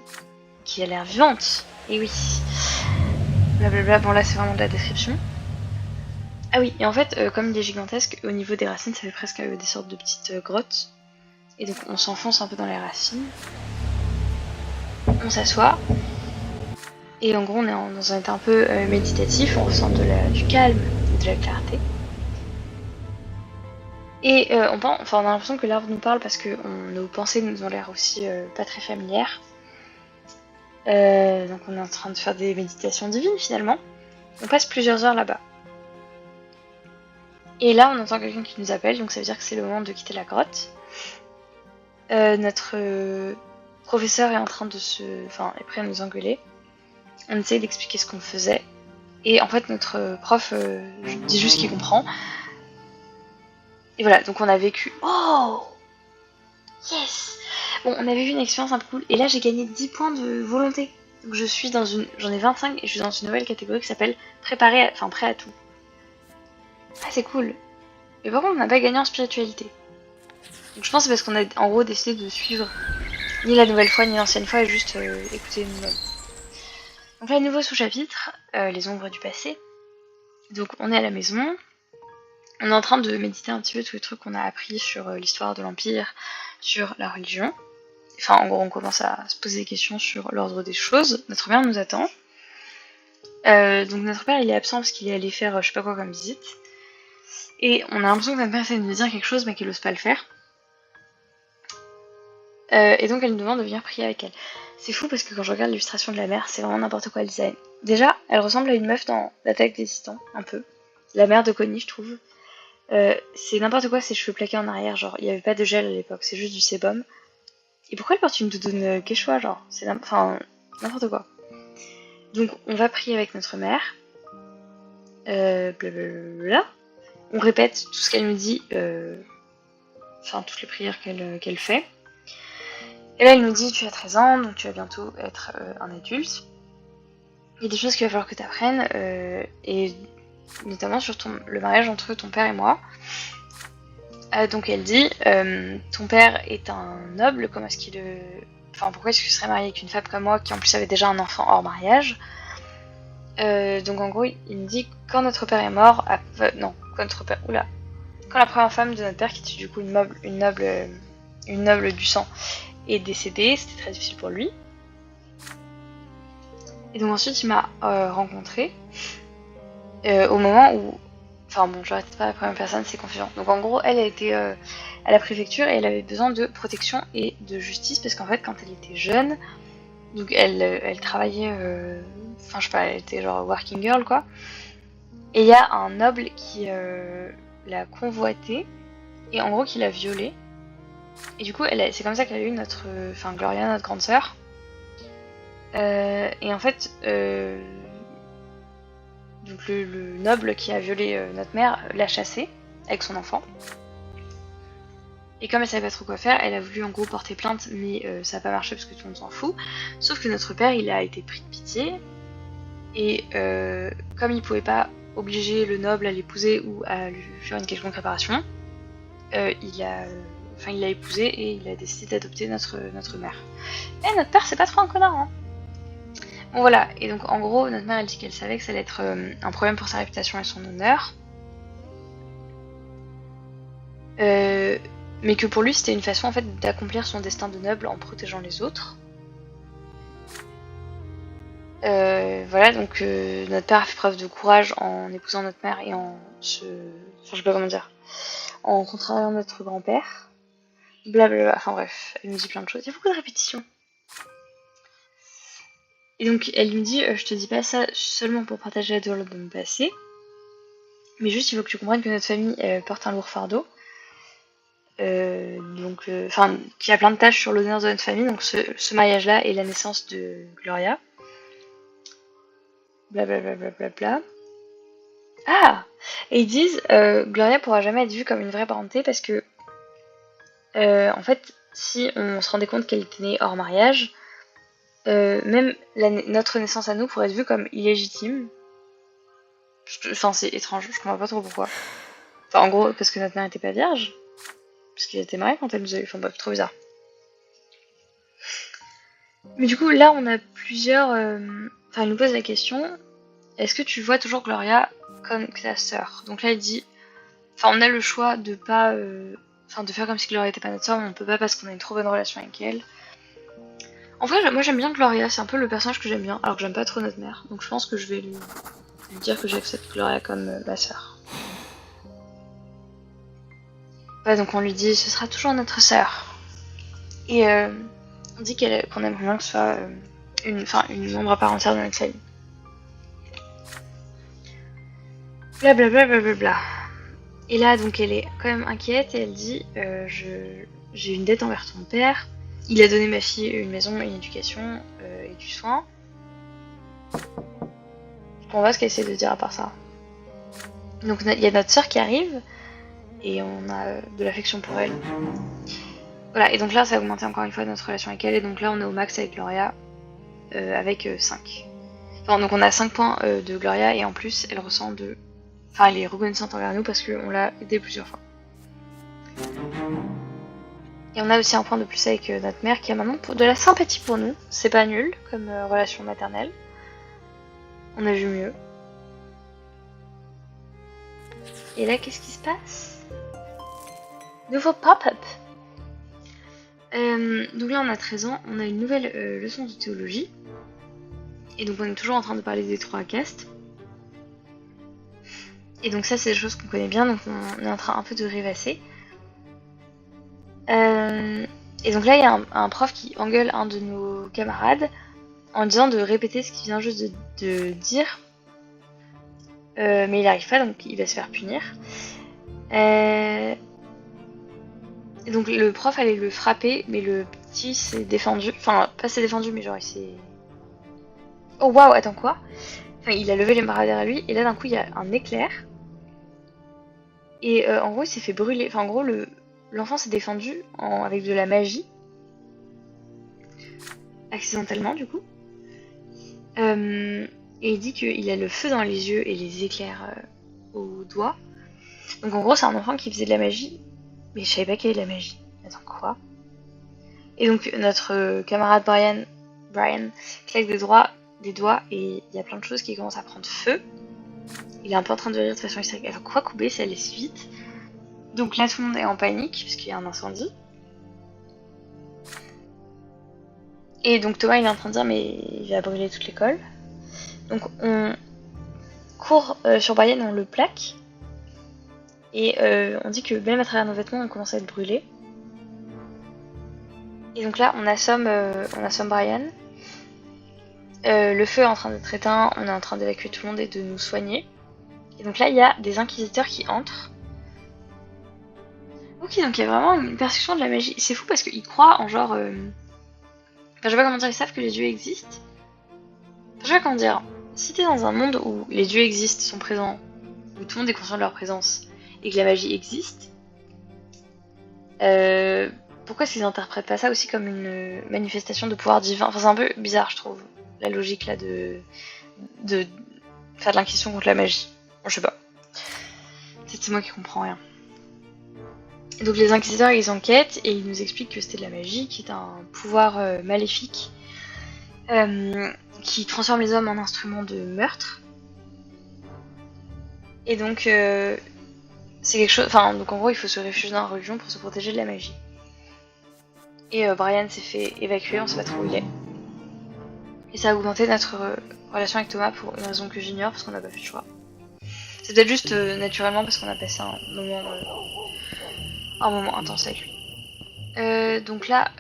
Speaker 1: qui a l'air vivante. Et oui. Blablabla, bon là c'est vraiment de la description. Ah oui, et en fait, comme il est gigantesque, au niveau des racines, ça fait presque des sortes de petites grottes. Et donc on s'enfonce un peu dans les racines. On s'assoit. Et en gros, on est dans un état un peu méditatif, on ressent du calme et de la clarté. Et on a l'impression que l'arbre nous parle parce que nos pensées nous ont l'air aussi pas très familières. Donc on est en train de faire des méditations divines finalement. On passe plusieurs heures là-bas. Et là, on entend quelqu'un qui nous appelle, donc ça veut dire que c'est le moment de quitter la grotte. Notre professeur est en train est prêt à nous engueuler. On essaye d'expliquer ce qu'on faisait. Et en fait, notre prof dit juste qu'il comprend. Et voilà, donc on a vécu... Oh yes. Bon, on avait vu une expérience un peu cool. Et là, j'ai gagné 10 points de volonté. Donc je suis dans une... J'en ai 25 et je suis dans une nouvelle catégorie qui s'appelle prêt à tout. Ah, c'est cool. Mais par contre, on n'a pas gagné en spiritualité. Donc je pense que c'est parce qu'on a en gros décidé de suivre ni la nouvelle foi ni l'ancienne foi et juste écouter nous-mêmes. Donc là, nouveau sous-chapitre, les ombres du passé. Donc on est à la maison. On est en train de méditer un petit peu tous les trucs qu'on a appris sur l'histoire de l'Empire, sur la religion. Enfin, en gros, on commence à se poser des questions sur l'ordre des choses. Notre mère nous attend. Donc notre père, il est absent parce qu'il est allé faire je sais pas quoi comme visite. Et on a l'impression que notre mère essaie de nous dire quelque chose, mais qu'elle n'ose pas le faire. Et donc elle nous demande de venir prier avec elle. C'est fou parce que quand je regarde l'illustration de la mère, c'est vraiment n'importe quoi le design. Déjà, elle ressemble à une meuf dans l'Attaque des Titans, un peu. La mère de Connie, je trouve. C'est n'importe quoi, ses cheveux plaqués en arrière, genre il n'y avait pas de gel à l'époque, c'est juste du sébum. Et pourquoi elle porte une doudoune quechua, genre c'est n'importe quoi. Donc on va prier avec notre mère. Blablabla. On répète tout ce qu'elle nous dit, toutes les prières qu'elle fait. Et là elle nous dit tu as 13 ans, donc tu vas bientôt être un adulte. Il y a des choses qu'il va falloir que tu apprennes, et notamment sur le mariage entre ton père et moi. Donc elle dit, ton père est un noble, comment est-ce qu'il... pourquoi est-ce qu'il serait marié avec une femme comme moi qui en plus avait déjà un enfant hors mariage. Donc en gros, il me dit quand notre père est mort... quand notre père... Oula. Quand la première femme de notre père, qui était du coup une noble du sang, est décédée, c'était très difficile pour lui. Et donc ensuite, il m'a rencontré au moment où... je répète pas la première personne, c'est confusant. Donc en gros, elle était à la préfecture et elle avait besoin de protection et de justice parce qu'en fait, quand elle était jeune, donc elle travaillait, elle était genre working girl quoi. Et il y a un noble qui l'a convoitée et en gros qui l'a violée. Et du coup, c'est comme ça qu'elle a eu Gloria, notre grande sœur. Et en fait, donc le noble qui a violé notre mère l'a chassée avec son enfant. Et comme elle savait pas trop quoi faire, elle a voulu en gros porter plainte, mais ça n'a pas marché parce que tout le monde s'en fout. Sauf que notre père, il a été pris de pitié. Et comme il pouvait pas obliger le noble à l'épouser ou à lui faire une quelconque réparation, il l'a épousée et il a décidé d'adopter notre mère. Et notre père, c'est pas trop un connard, hein. Bon voilà, et donc en gros, notre mère, elle dit qu'elle savait que ça allait être un problème pour sa réputation et son honneur. Mais que pour lui, c'était une façon en fait d'accomplir son destin de noble en protégeant les autres. Voilà, donc notre père a fait preuve de courage en épousant notre mère et je sais pas comment dire, en contrariant notre grand-père. Blablabla, enfin bref, elle nous dit plein de choses. Il y a beaucoup de répétitions. Et donc elle lui dit je te dis pas ça seulement pour partager la douleur de mon passé, mais juste il faut que tu comprennes que notre famille porte un lourd fardeau. Qui a plein de tâches sur l'honneur de notre famille, donc ce mariage-là et la naissance de Gloria. Blablabla. Bla bla bla bla. Ah! Et ils disent Gloria pourra jamais être vue comme une vraie parenté parce que en fait, si on se rendait compte qu'elle était née hors mariage, même notre naissance à nous pourrait être vue comme illégitime. Enfin, c'est étrange, je comprends pas trop pourquoi. Enfin, en gros, parce que notre mère était pas vierge. Parce qu'il était marié quand elle nous a eu. Enfin, bref, trop bizarre. Mais du coup, là, on a plusieurs. Enfin, elle nous pose la question est-ce que tu vois toujours Gloria comme ta sœur? Donc là, elle dit enfin, on a le choix de pas. Enfin, de faire comme si Gloria était pas notre sœur, mais on peut pas parce qu'on a une trop bonne relation avec elle. En vrai, moi j'aime bien Gloria, c'est un peu le personnage que j'aime bien, alors que j'aime pas trop notre mère. Donc je pense que je vais lui dire que j'accepte Gloria comme ma sœur. Ouais, donc on lui dit ce sera toujours notre sœur. Et on dit qu'on aimerait bien que ce soit une membre à part entière de notre famille. Blablabla. Bla bla bla. Et là, donc elle est quand même inquiète et elle dit j'ai une dette envers ton père. Il a donné ma fille une maison, une éducation et du soin. On voit ce qu'elle essaie de dire à part ça. Donc il y a notre sœur qui arrive et on a de l'affection pour elle. Voilà, et donc là ça a augmenté encore une fois notre relation avec elle et donc là on est au max avec Gloria avec 5. Enfin, donc on a 5 points de Gloria et en plus elle ressent de... Enfin elle est reconnaissante envers nous parce qu'on l'a aidée plusieurs fois. Et on a aussi un point de plus avec notre mère qui a maintenant de la sympathie pour nous. C'est pas nul comme relation maternelle. On a vu mieux. Et là, qu'est-ce qui se passe? Nouveau pop-up. Donc là, on a 13 ans. On a une nouvelle leçon de théologie. Et donc, on est toujours en train de parler des 3 castes. Et donc ça, c'est des choses qu'on connaît bien. Donc, on est en train un peu de rêvasser. Et donc là, il y a un prof qui engueule un de nos camarades en disant de répéter ce qu'il vient juste de dire. Mais il n'arrive pas, donc il va se faire punir. Et donc le prof allait le frapper, mais le petit s'est défendu. Enfin, pas s'est défendu, mais genre il s'est... Oh waouh, attends quoi? Enfin, il a levé les bras derrière lui, et là d'un coup il y a un éclair. Et en gros il s'est fait brûler. Enfin en gros l'enfant s'est défendu avec de la magie. Accidentellement du coup. Et il dit qu'il a le feu dans les yeux et les éclairs aux doigts. Donc en gros c'est un enfant qui faisait de la magie. Mais je savais pas qu'il y avait de la magie. Attends quoi? Et donc notre camarade Brian claque des doigts et il y a plein de choses qui commencent à prendre feu. Il est un peu en train de rire de façon hystérique. Alors quoi couper, ça allait si vite. Donc là tout le monde est en panique puisqu'il y a un incendie. Et donc Thomas il est en train de dire mais il va brûler toute l'école. Donc on court sur Brian, on le plaque. Et on dit que même à travers nos vêtements on commence à être brûlé. Et donc là on assomme Brian. Le feu est en train d'être éteint, on est en train d'évacuer tout le monde et de nous soigner. Et donc là il y a des inquisiteurs qui entrent. Ok, donc il y a vraiment une perception de la magie. C'est fou parce qu'ils croient en genre... Enfin je sais pas comment dire, ils savent que les dieux existent. Enfin, je sais pas comment dire. Si t'es dans un monde où les dieux existent, sont présents, où tout le monde est conscient de leur présence, et que la magie existe, pourquoi est-ce qu'ils interprètent pas ça aussi comme une manifestation de pouvoir divin? Enfin c'est un peu bizarre je trouve, la logique là de faire de l'inquisition contre la magie. Bon, je sais pas. C'est moi qui comprends rien. Donc les inquisiteurs ils enquêtent et ils nous expliquent que c'était de la magie, qui est un pouvoir maléfique qui transforme les hommes en instruments de meurtre. Et donc c'est quelque chose. Enfin donc en gros il faut se réfugier dans la religion pour se protéger de la magie. Et Brian s'est fait évacuer, on sait pas trop où il est. Et ça a augmenté notre relation avec Thomas pour une raison que j'ignore parce qu'on n'a pas fait de choix. C'est peut-être juste naturellement parce qu'on a passé un moment intense avec lui. Donc là,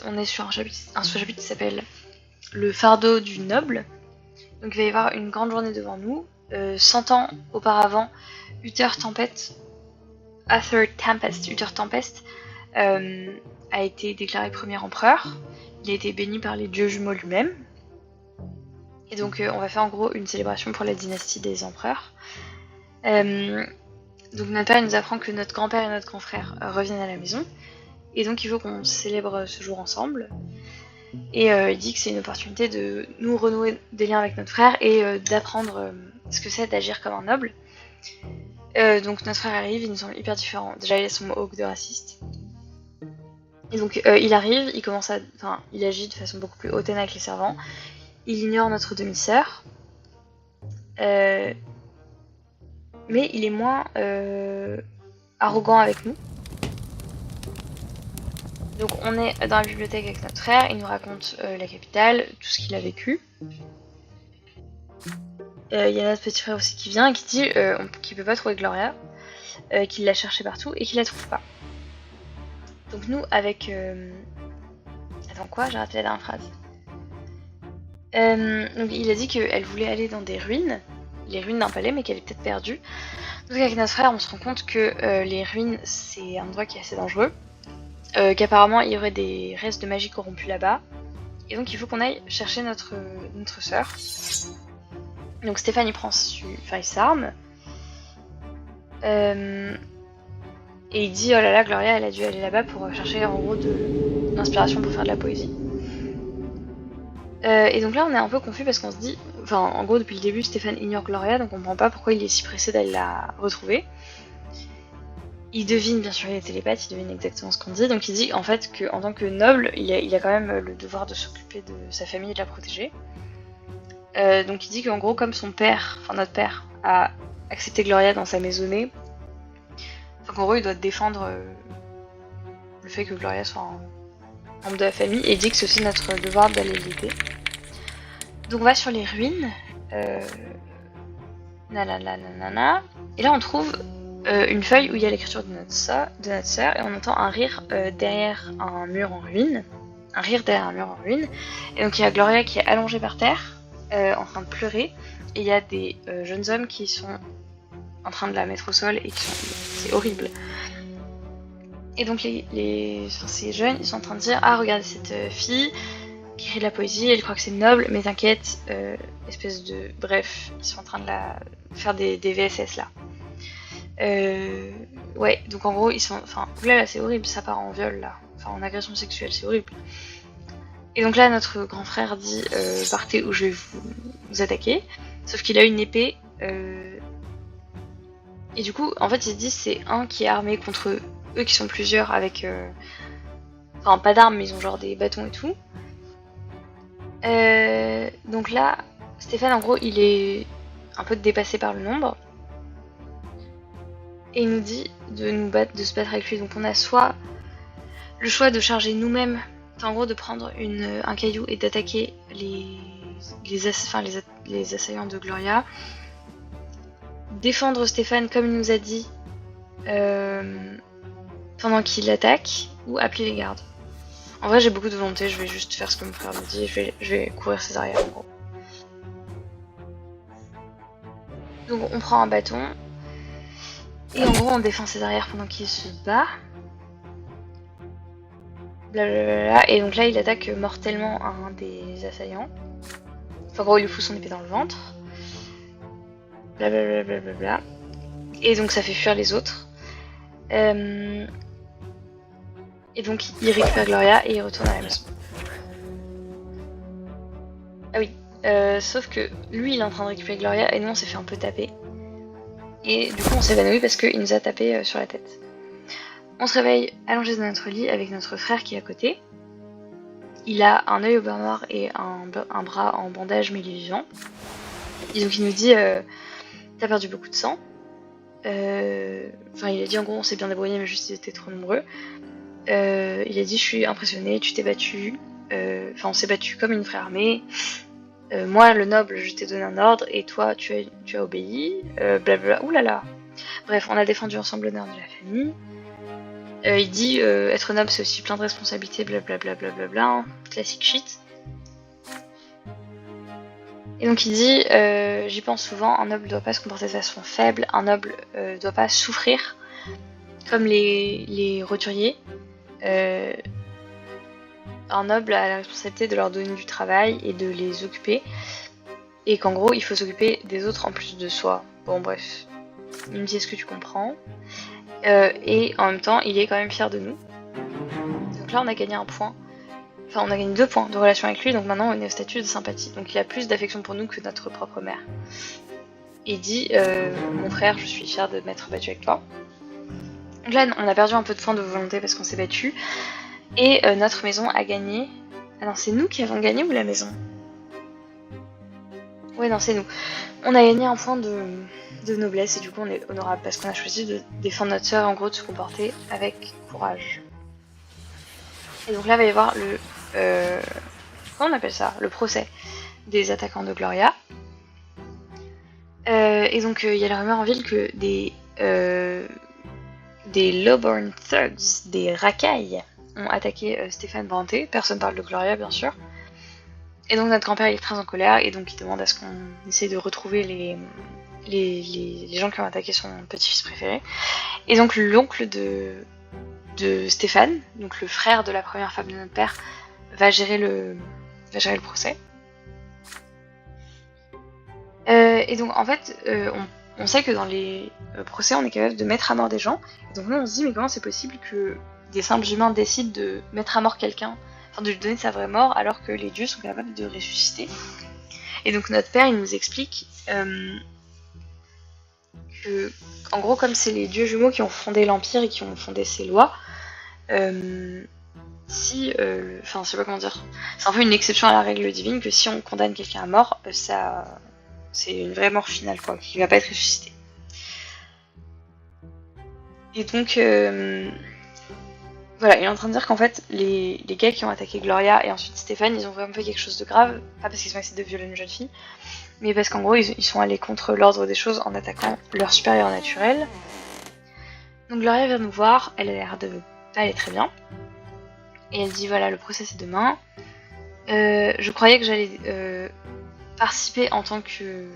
Speaker 1: on est sur un sous-chapitre qui s'appelle le fardeau du noble. Donc il va y avoir une grande journée devant nous. 100 ans auparavant, Uther Tempest a été déclaré premier empereur. Il a été béni par les dieux jumeaux lui-même. Et donc on va faire en gros une célébration pour la dynastie des empereurs. Donc notre père nous apprend que notre grand-père et notre grand frère reviennent à la maison. Et donc il faut qu'on célèbre ce jour ensemble. Et il dit que c'est une opportunité de nous renouer des liens avec notre frère et d'apprendre ce que c'est d'agir comme un noble. Donc notre frère arrive, il nous semble hyper différent. Déjà il a son mohawk de raciste. Et donc il arrive, il agit de façon beaucoup plus hautaine avec les servants. Il ignore notre demi-sœur. Mais il est moins arrogant avec nous. Donc on est dans la bibliothèque avec notre frère, il nous raconte la capitale, tout ce qu'il a vécu. Il y a notre petit frère aussi qui vient et qui dit qu'il peut pas trouver Gloria, qu'il l'a cherché partout et qu'il la trouve pas. Donc nous avec... Attends quoi? J'ai raté la dernière phrase. Donc il a dit qu'elle voulait aller dans des ruines, les ruines d'un palais, mais qu'elle est peut-être perdue. Donc avec notre frère on se rend compte que les ruines c'est un endroit qui est assez dangereux. Qu'apparemment il y aurait des restes de magie corrompus là-bas. Et donc il faut qu'on aille chercher notre sœur. Donc Stéphane il s'arme. Et il dit oh là là Gloria elle a dû aller là-bas pour chercher en gros de l'inspiration pour faire de la poésie. Et donc là on est un peu confus parce qu'on se dit, en gros depuis le début Stéphane ignore Gloria donc on comprend pas pourquoi il est si pressé d'aller la retrouver. Il devine, bien sûr il est télépathe, il devine exactement ce qu'on dit, donc il dit en fait qu'en tant que noble, il a quand même le devoir de s'occuper de sa famille et de la protéger. Donc il dit qu'en gros comme notre père, a accepté Gloria dans sa maisonnée, qu'en gros il doit défendre le fait que Gloria soit un membre de la famille, et il dit que c'est aussi notre devoir d'aller l'aider. Donc on va sur les ruines, et là on trouve une feuille où il y a l'écriture de notre sœur et on entend un rire derrière un mur en ruine. Et donc il y a Gloria qui est allongée par terre en train de pleurer et il y a des jeunes hommes qui sont en train de la mettre au sol et c'est horrible. Et donc ces jeunes ils sont en train de dire ah regardez cette fille qui écrit de la poésie, elle croit que c'est noble mais t'inquiète, bref ils sont en train de faire des VSS là. Ouais, donc en gros, là c'est horrible, ça part en viol là, en agression sexuelle, c'est horrible. Et donc là, notre grand frère dit partez ou je vais vous attaquer, sauf qu'il a une épée, et du coup, en fait, il se dit c'est un qui est armé contre eux qui sont plusieurs avec, pas d'armes, mais ils ont genre des bâtons et tout. Donc là, Stéphane, en gros, il est un peu dépassé par le nombre. Et il nous dit de se battre avec lui. Donc on a soit le choix de charger nous-mêmes, en gros de prendre un caillou et d'attaquer les assaillants de Gloria. Défendre Stéphane comme il nous a dit pendant qu'il attaque, ou appeler les gardes. En vrai j'ai beaucoup de volonté, je vais juste faire ce que mon frère me dit, je vais courir ses arrières en gros. Donc on prend un bâton. Et en gros, on défend ses arrières pendant qu'il se bat. Blablabla. Et donc là, il attaque mortellement un des assaillants. En gros, il lui fout son épée dans le ventre. Blablabla. Et donc, ça fait fuir les autres. Et donc, il récupère Gloria et il retourne à la maison. Ah oui. Sauf que lui, il est en train de récupérer Gloria et nous, on s'est fait un peu taper. Et du coup on s'évanouit parce qu'il nous a tapé sur la tête. On se réveille allongé dans notre lit avec notre frère qui est à côté. Il a un œil au beurre noir et un bras en bandage mais il est vivant. Et donc il nous dit t'as perdu beaucoup de sang. Il a dit en gros on s'est bien débrouillé mais juste ils étaient trop nombreux. Il a dit je suis impressionné, tu t'es battu. On s'est battu comme une vraie armée. Moi, le noble, je t'ai donné un ordre et toi, tu as obéi, blablabla. Ouh là là. Bref, on a défendu ensemble l'honneur de la famille. Il dit être noble c'est aussi plein de responsabilités, blablabla, hein, classique shit. Et donc il dit, j'y pense souvent, un noble ne doit pas se comporter de façon faible, un noble ne doit pas souffrir comme les roturiers. Un noble a la responsabilité de leur donner du travail et de les occuper, et qu'en gros il faut s'occuper des autres en plus de soi. Bon bref, il me dit est-ce que tu comprends, et en même temps il est quand même fier de nous. Donc là on a gagné un point, enfin on a gagné 2 points de relation avec lui, donc maintenant on est au statut de sympathie, donc il a plus d'affection pour nous que notre propre mère. Il dit mon frère, je suis fier de m'être battu avec toi. Donc là on a perdu un peu de points de volonté parce qu'on s'est battu, et notre maison a gagné. Ah non, c'est nous qui avons gagné ou la maison? Ouais, non, c'est nous. On a gagné un point de noblesse et du coup on est honorable parce qu'on a choisi de défendre notre sœur et en gros de se comporter avec courage. Et donc là va y avoir le... comment on appelle ça? Le procès des attaquants de Gloria. Et donc il y a la rumeur en ville que des lowborn thugs, des racailles, ont attaqué Stéphane Branté. Personne parle de Gloria bien sûr. Et donc notre grand-père il est très en colère et donc il demande à ce qu'on essaie de retrouver les gens qui ont attaqué son petit-fils préféré. Et donc l'oncle de Stéphane, donc le frère de la première femme de notre père, va gérer le procès. Et donc en fait, on sait que dans les procès, on est capable de mettre à mort des gens. Et donc nous, on se dit, mais comment c'est possible que des simples humains décident de mettre à mort quelqu'un, enfin de lui donner sa vraie mort, alors que les dieux sont capables de ressusciter. Et donc notre père, il nous explique que, en gros, comme c'est les dieux jumeaux qui ont fondé l'Empire et qui ont fondé ces lois, enfin je sais pas comment dire, c'est un peu une exception à la règle divine que si on condamne quelqu'un à mort, c'est une vraie mort finale, quoi, qui va pas être ressuscité. Et donc, voilà, il est en train de dire qu'en fait, les gars qui ont attaqué Gloria et ensuite Stéphane, ils ont vraiment fait quelque chose de grave, pas parce qu'ils ont essayé de violer une jeune fille, mais parce qu'en gros, ils sont allés contre l'ordre des choses en attaquant leur supérieur naturel. Donc Gloria vient nous voir, elle a l'air de pas aller très bien, et elle dit voilà, le procès c'est demain. Je croyais que j'allais participer en tant que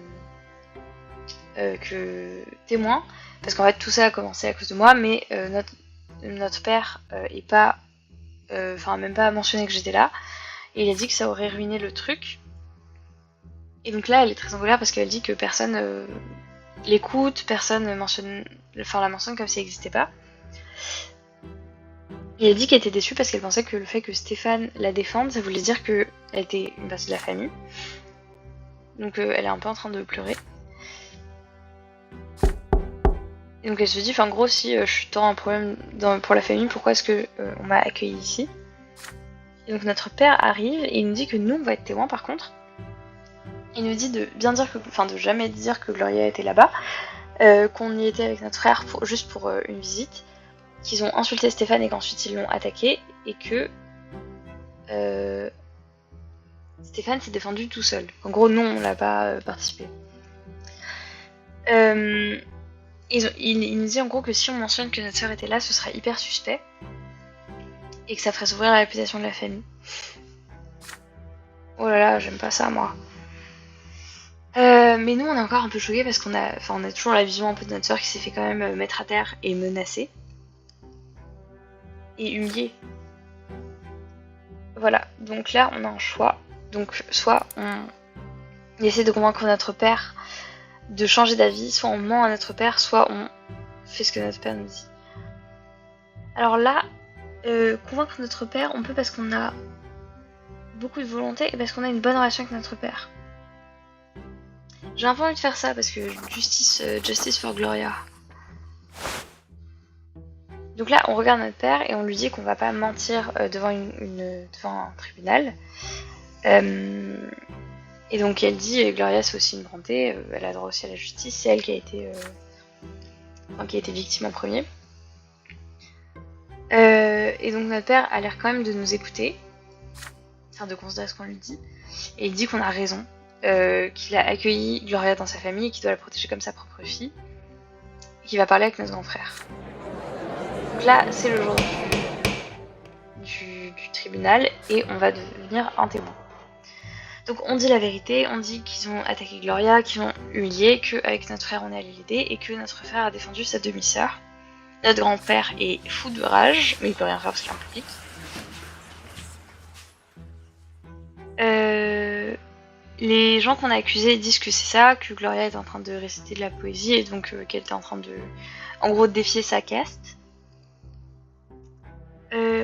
Speaker 1: témoin, parce qu'en fait tout ça a commencé à cause de moi, mais notre père est pas, même pas mentionné que j'étais là, et il a dit que ça aurait ruiné le truc. Et donc là elle est très en colère parce qu'elle dit que personne l'écoute, personne la mentionne comme si elle n'existait pas. Et elle dit qu'elle était déçue parce qu'elle pensait que le fait que Stéphane la défende, ça voulait dire qu'elle était une partie de la famille. Donc elle est un peu en train de pleurer. Et donc elle se dit, en gros, si je suis tant un problème pour la famille, pourquoi est-ce que on m'a accueilli ici? Et donc notre père arrive et il nous dit que nous on va être témoins par contre. Il nous dit de jamais dire que Gloria était là-bas, qu'on y était avec notre frère juste pour une visite, qu'ils ont insulté Stéphane et qu'ensuite ils l'ont attaqué et que Stéphane s'est défendu tout seul. En gros, non, on l'a pas participé. Il nous dit en gros que si on mentionne que notre sœur était là, ce serait hyper suspect et que ça ferait s'ouvrir la réputation de la famille. Oh là là, j'aime pas ça moi. Mais nous on est encore un peu choqués parce qu'on a toujours la vision un peu de notre sœur qui s'est fait quand même mettre à terre et menacer. Et humiliée. Voilà, donc là on a un choix. Donc soit on essaie de convaincre notre père de changer d'avis, soit on ment à notre père, soit on fait ce que notre père nous dit. Alors là, convaincre notre père, on peut parce qu'on a beaucoup de volonté et parce qu'on a une bonne relation avec notre père. J'ai un peu envie de faire ça parce que justice for Gloria. Donc là, on regarde notre père et on lui dit qu'on va pas mentir devant un tribunal. Et donc elle dit, Gloria c'est aussi une Branté, elle a droit aussi à la justice, c'est elle qui a été victime en premier. Et donc notre père a l'air quand même de nous écouter, de considérer ce qu'on lui dit, et il dit qu'on a raison, qu'il a accueilli Gloria dans sa famille et qu'il doit la protéger comme sa propre fille, et qu'il va parler avec notre grand frère. Donc là, c'est le jour du tribunal et on va devenir un témoin. Donc on dit la vérité, on dit qu'ils ont attaqué Gloria, qu'ils ont humilié, qu'avec notre frère on est allé l'aider et que notre frère a défendu sa demi-sœur. Notre grand-père est fou de rage, mais il peut rien faire parce qu'il est en public. Les gens qu'on a accusés disent que c'est ça, que Gloria est en train de réciter de la poésie et donc qu'elle était en train de, en gros, défier sa caste.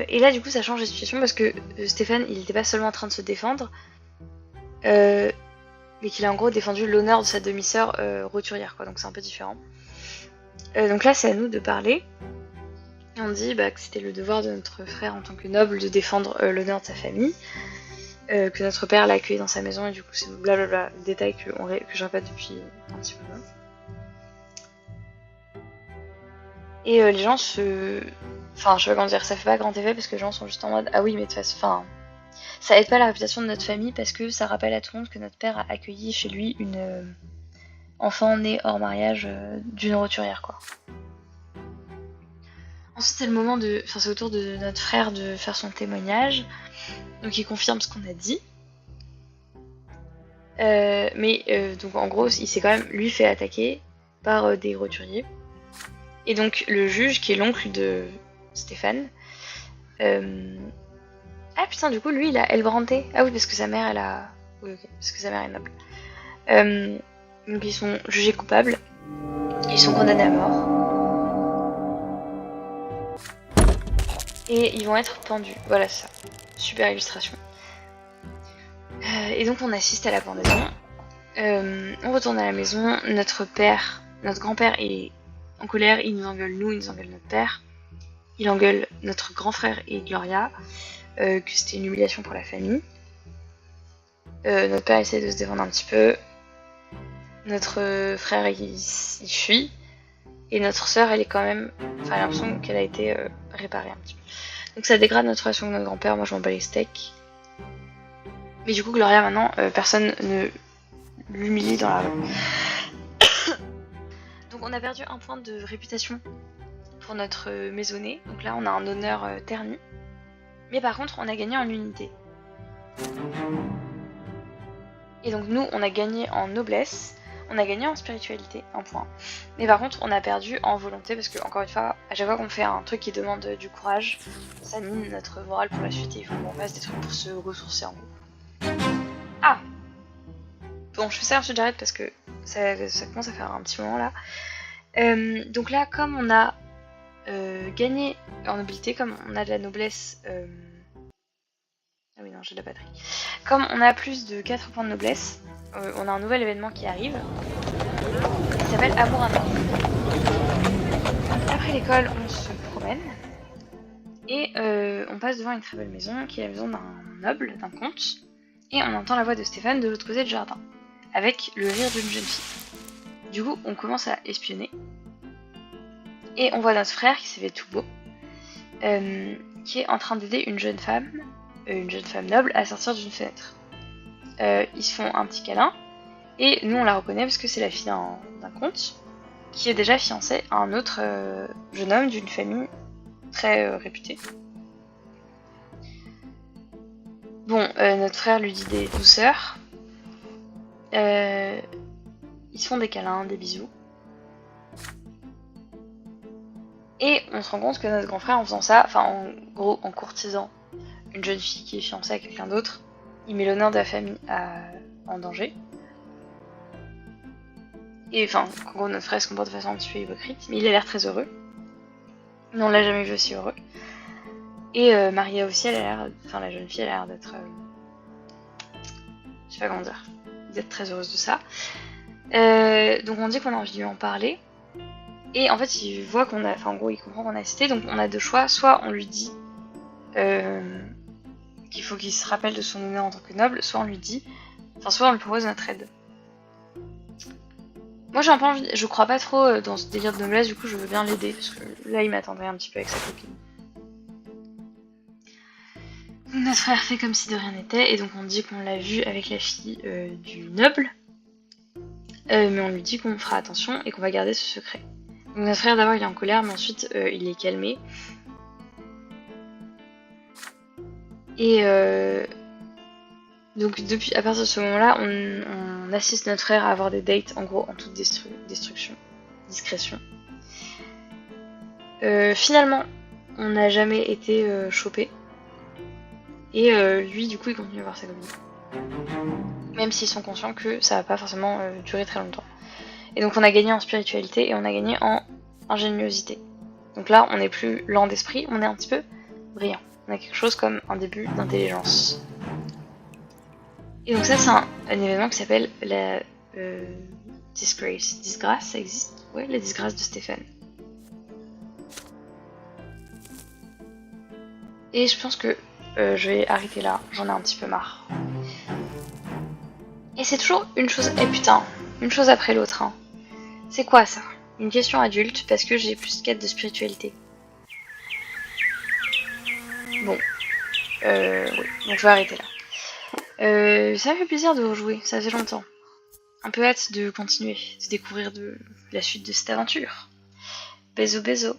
Speaker 1: Et là, du coup, ça change la situation parce que Stéphane, il n'était pas seulement en train de se défendre, mais qu'il a en gros défendu l'honneur de sa demi-sœur roturière, quoi. Donc c'est un peu différent. Donc là, c'est à nous de parler. Et on dit que c'était le devoir de notre frère en tant que noble de défendre l'honneur de sa famille. Que notre père l'a accueilli dans sa maison et du coup c'est blablabla, détail que je répète depuis un petit peu. Et les gens se... Enfin, je sais pas comment dire, ça fait pas grand effet parce que les gens sont juste en mode ah oui, mais de toute façon, enfin, ça aide pas la réputation de notre famille parce que ça rappelle à tout le monde que notre père a accueilli chez lui une enfant née hors mariage d'une roturière, quoi. Ensuite, c'est le moment de... Enfin, c'est au tour de notre frère de faire son témoignage. Donc il confirme ce qu'on a dit. Donc en gros, il s'est quand même, lui, fait attaquer par des roturiers. Et donc le juge, qui est l'oncle de Stéphane... Ah putain, du coup, lui, il a Elbranté. Ah oui, parce que sa mère, elle a... Oui, ok, parce que sa mère est noble. Donc ils sont jugés coupables. Ils sont condamnés à mort. Et ils vont être pendus. Voilà, ça. Super illustration. Et donc on assiste à la pendaison. On retourne à la maison. Notre grand-père est en colère. Il nous engueule nous, il nous engueule notre père. Il engueule notre grand frère et Gloria. Que c'était une humiliation pour la famille. Notre père essaie de se défendre un petit peu. Notre frère il fuit. Et notre sœur, elle est quand même... Enfin, j'ai l'impression qu'elle a été réparée un petit peu. Donc ça dégrade notre relation avec notre grand-père. Moi, je m'en bats les steaks. Mais du coup, Gloria, maintenant, personne ne l'humilie dans la rue. Donc on a perdu un point de réputation pour notre maisonnée. Donc là, on a un honneur terni. Mais par contre, on a gagné en unité. Et donc nous, on a gagné en noblesse. On a gagné en spiritualité, un point. Mais par contre, on a perdu en volonté parce que, encore une fois, à chaque fois qu'on fait un truc qui demande du courage, ça mine notre morale pour la suite et il faut qu'on fasse des trucs pour se ressourcer en gros. Ah! Bon, je fais ça, ensuite j'arrête parce que ça commence à faire un petit moment là. Donc là, comme on a gagné en nobilité, comme on a de la noblesse... Ah oui, non, j'ai de la batterie. Comme on a plus de 4 points de noblesse, on a un nouvel événement qui arrive, qui s'appelle Amour Intime. Après l'école, on se promène, et on passe devant une très belle maison, qui est la maison d'un noble, d'un comte, et on entend la voix de Stéphane de l'autre côté du jardin, avec le rire d'une jeune fille. Du coup, on commence à espionner, et on voit notre frère qui s'est fait tout beau, qui est en train d'aider une jeune femme noble à sortir d'une fenêtre. Ils se font un petit câlin et nous on la reconnaît parce que c'est la fille d'un comte qui est déjà fiancé à un autre jeune homme d'une famille très réputée. Bon, notre frère lui dit des douceurs. Ils se font des câlins, des bisous. Et on se rend compte que notre grand frère, en faisant ça, enfin en gros en courtisant une jeune fille qui est fiancée à quelqu'un d'autre, il met l'honneur de la famille en danger. Et enfin, en gros, notre frère se comporte de façon un petit peu hypocrite, mais il a l'air très heureux. Mais on l'a jamais vu aussi heureux. Et Maria aussi, elle a l'air... Enfin, la jeune fille, elle a l'air d'être... je sais pas comment dire. D'être très heureuse de ça. Donc on dit qu'on a envie de lui en parler. Et en fait, il voit qu'on a... Enfin, en gros, il comprend qu'on a hésité. Donc on a deux choix. Soit on lui dit... qu'il faut qu'il se rappelle de son honneur en tant que noble, soit on lui dit, enfin soit on lui propose notre aide. Moi j'ai un peu envie, je crois pas trop dans ce délire de noblesse, du coup je veux bien l'aider, parce que là il m'attendrait un petit peu avec sa copine. Donc notre frère fait comme si de rien n'était, et donc on dit qu'on l'a vu avec la fille du noble, mais on lui dit qu'on fera attention et qu'on va garder ce secret. Donc notre frère d'abord il est en colère, mais ensuite il est calmé. Et donc depuis, à partir de ce moment-là, on assiste notre frère à avoir des dates en gros en toute discrétion. Finalement, on n'a jamais été chopé. Et lui, du coup, il continue à voir sa copine. Même s'ils sont conscients que ça va pas forcément durer très longtemps. Et donc on a gagné en spiritualité et on a gagné en ingéniosité. Donc là, on n'est plus lent d'esprit, on est un petit peu brillant. On a quelque chose comme un début d'intelligence. Et donc ça, c'est un événement qui s'appelle la disgrace. Disgrâce, ça existe? Ouais, la disgrâce de Stéphane. Et je pense que je vais arrêter là, j'en ai un petit peu marre. Et c'est toujours une chose, eh putain, une chose après l'autre. Hein. C'est quoi ça? Une question adulte, parce que j'ai plus de quête de spiritualité. Bon, oui, donc je vais arrêter là. Ça me fait plaisir de rejouer, ça fait longtemps. Un peu hâte de continuer, de découvrir la suite de cette aventure. Bézo bézo.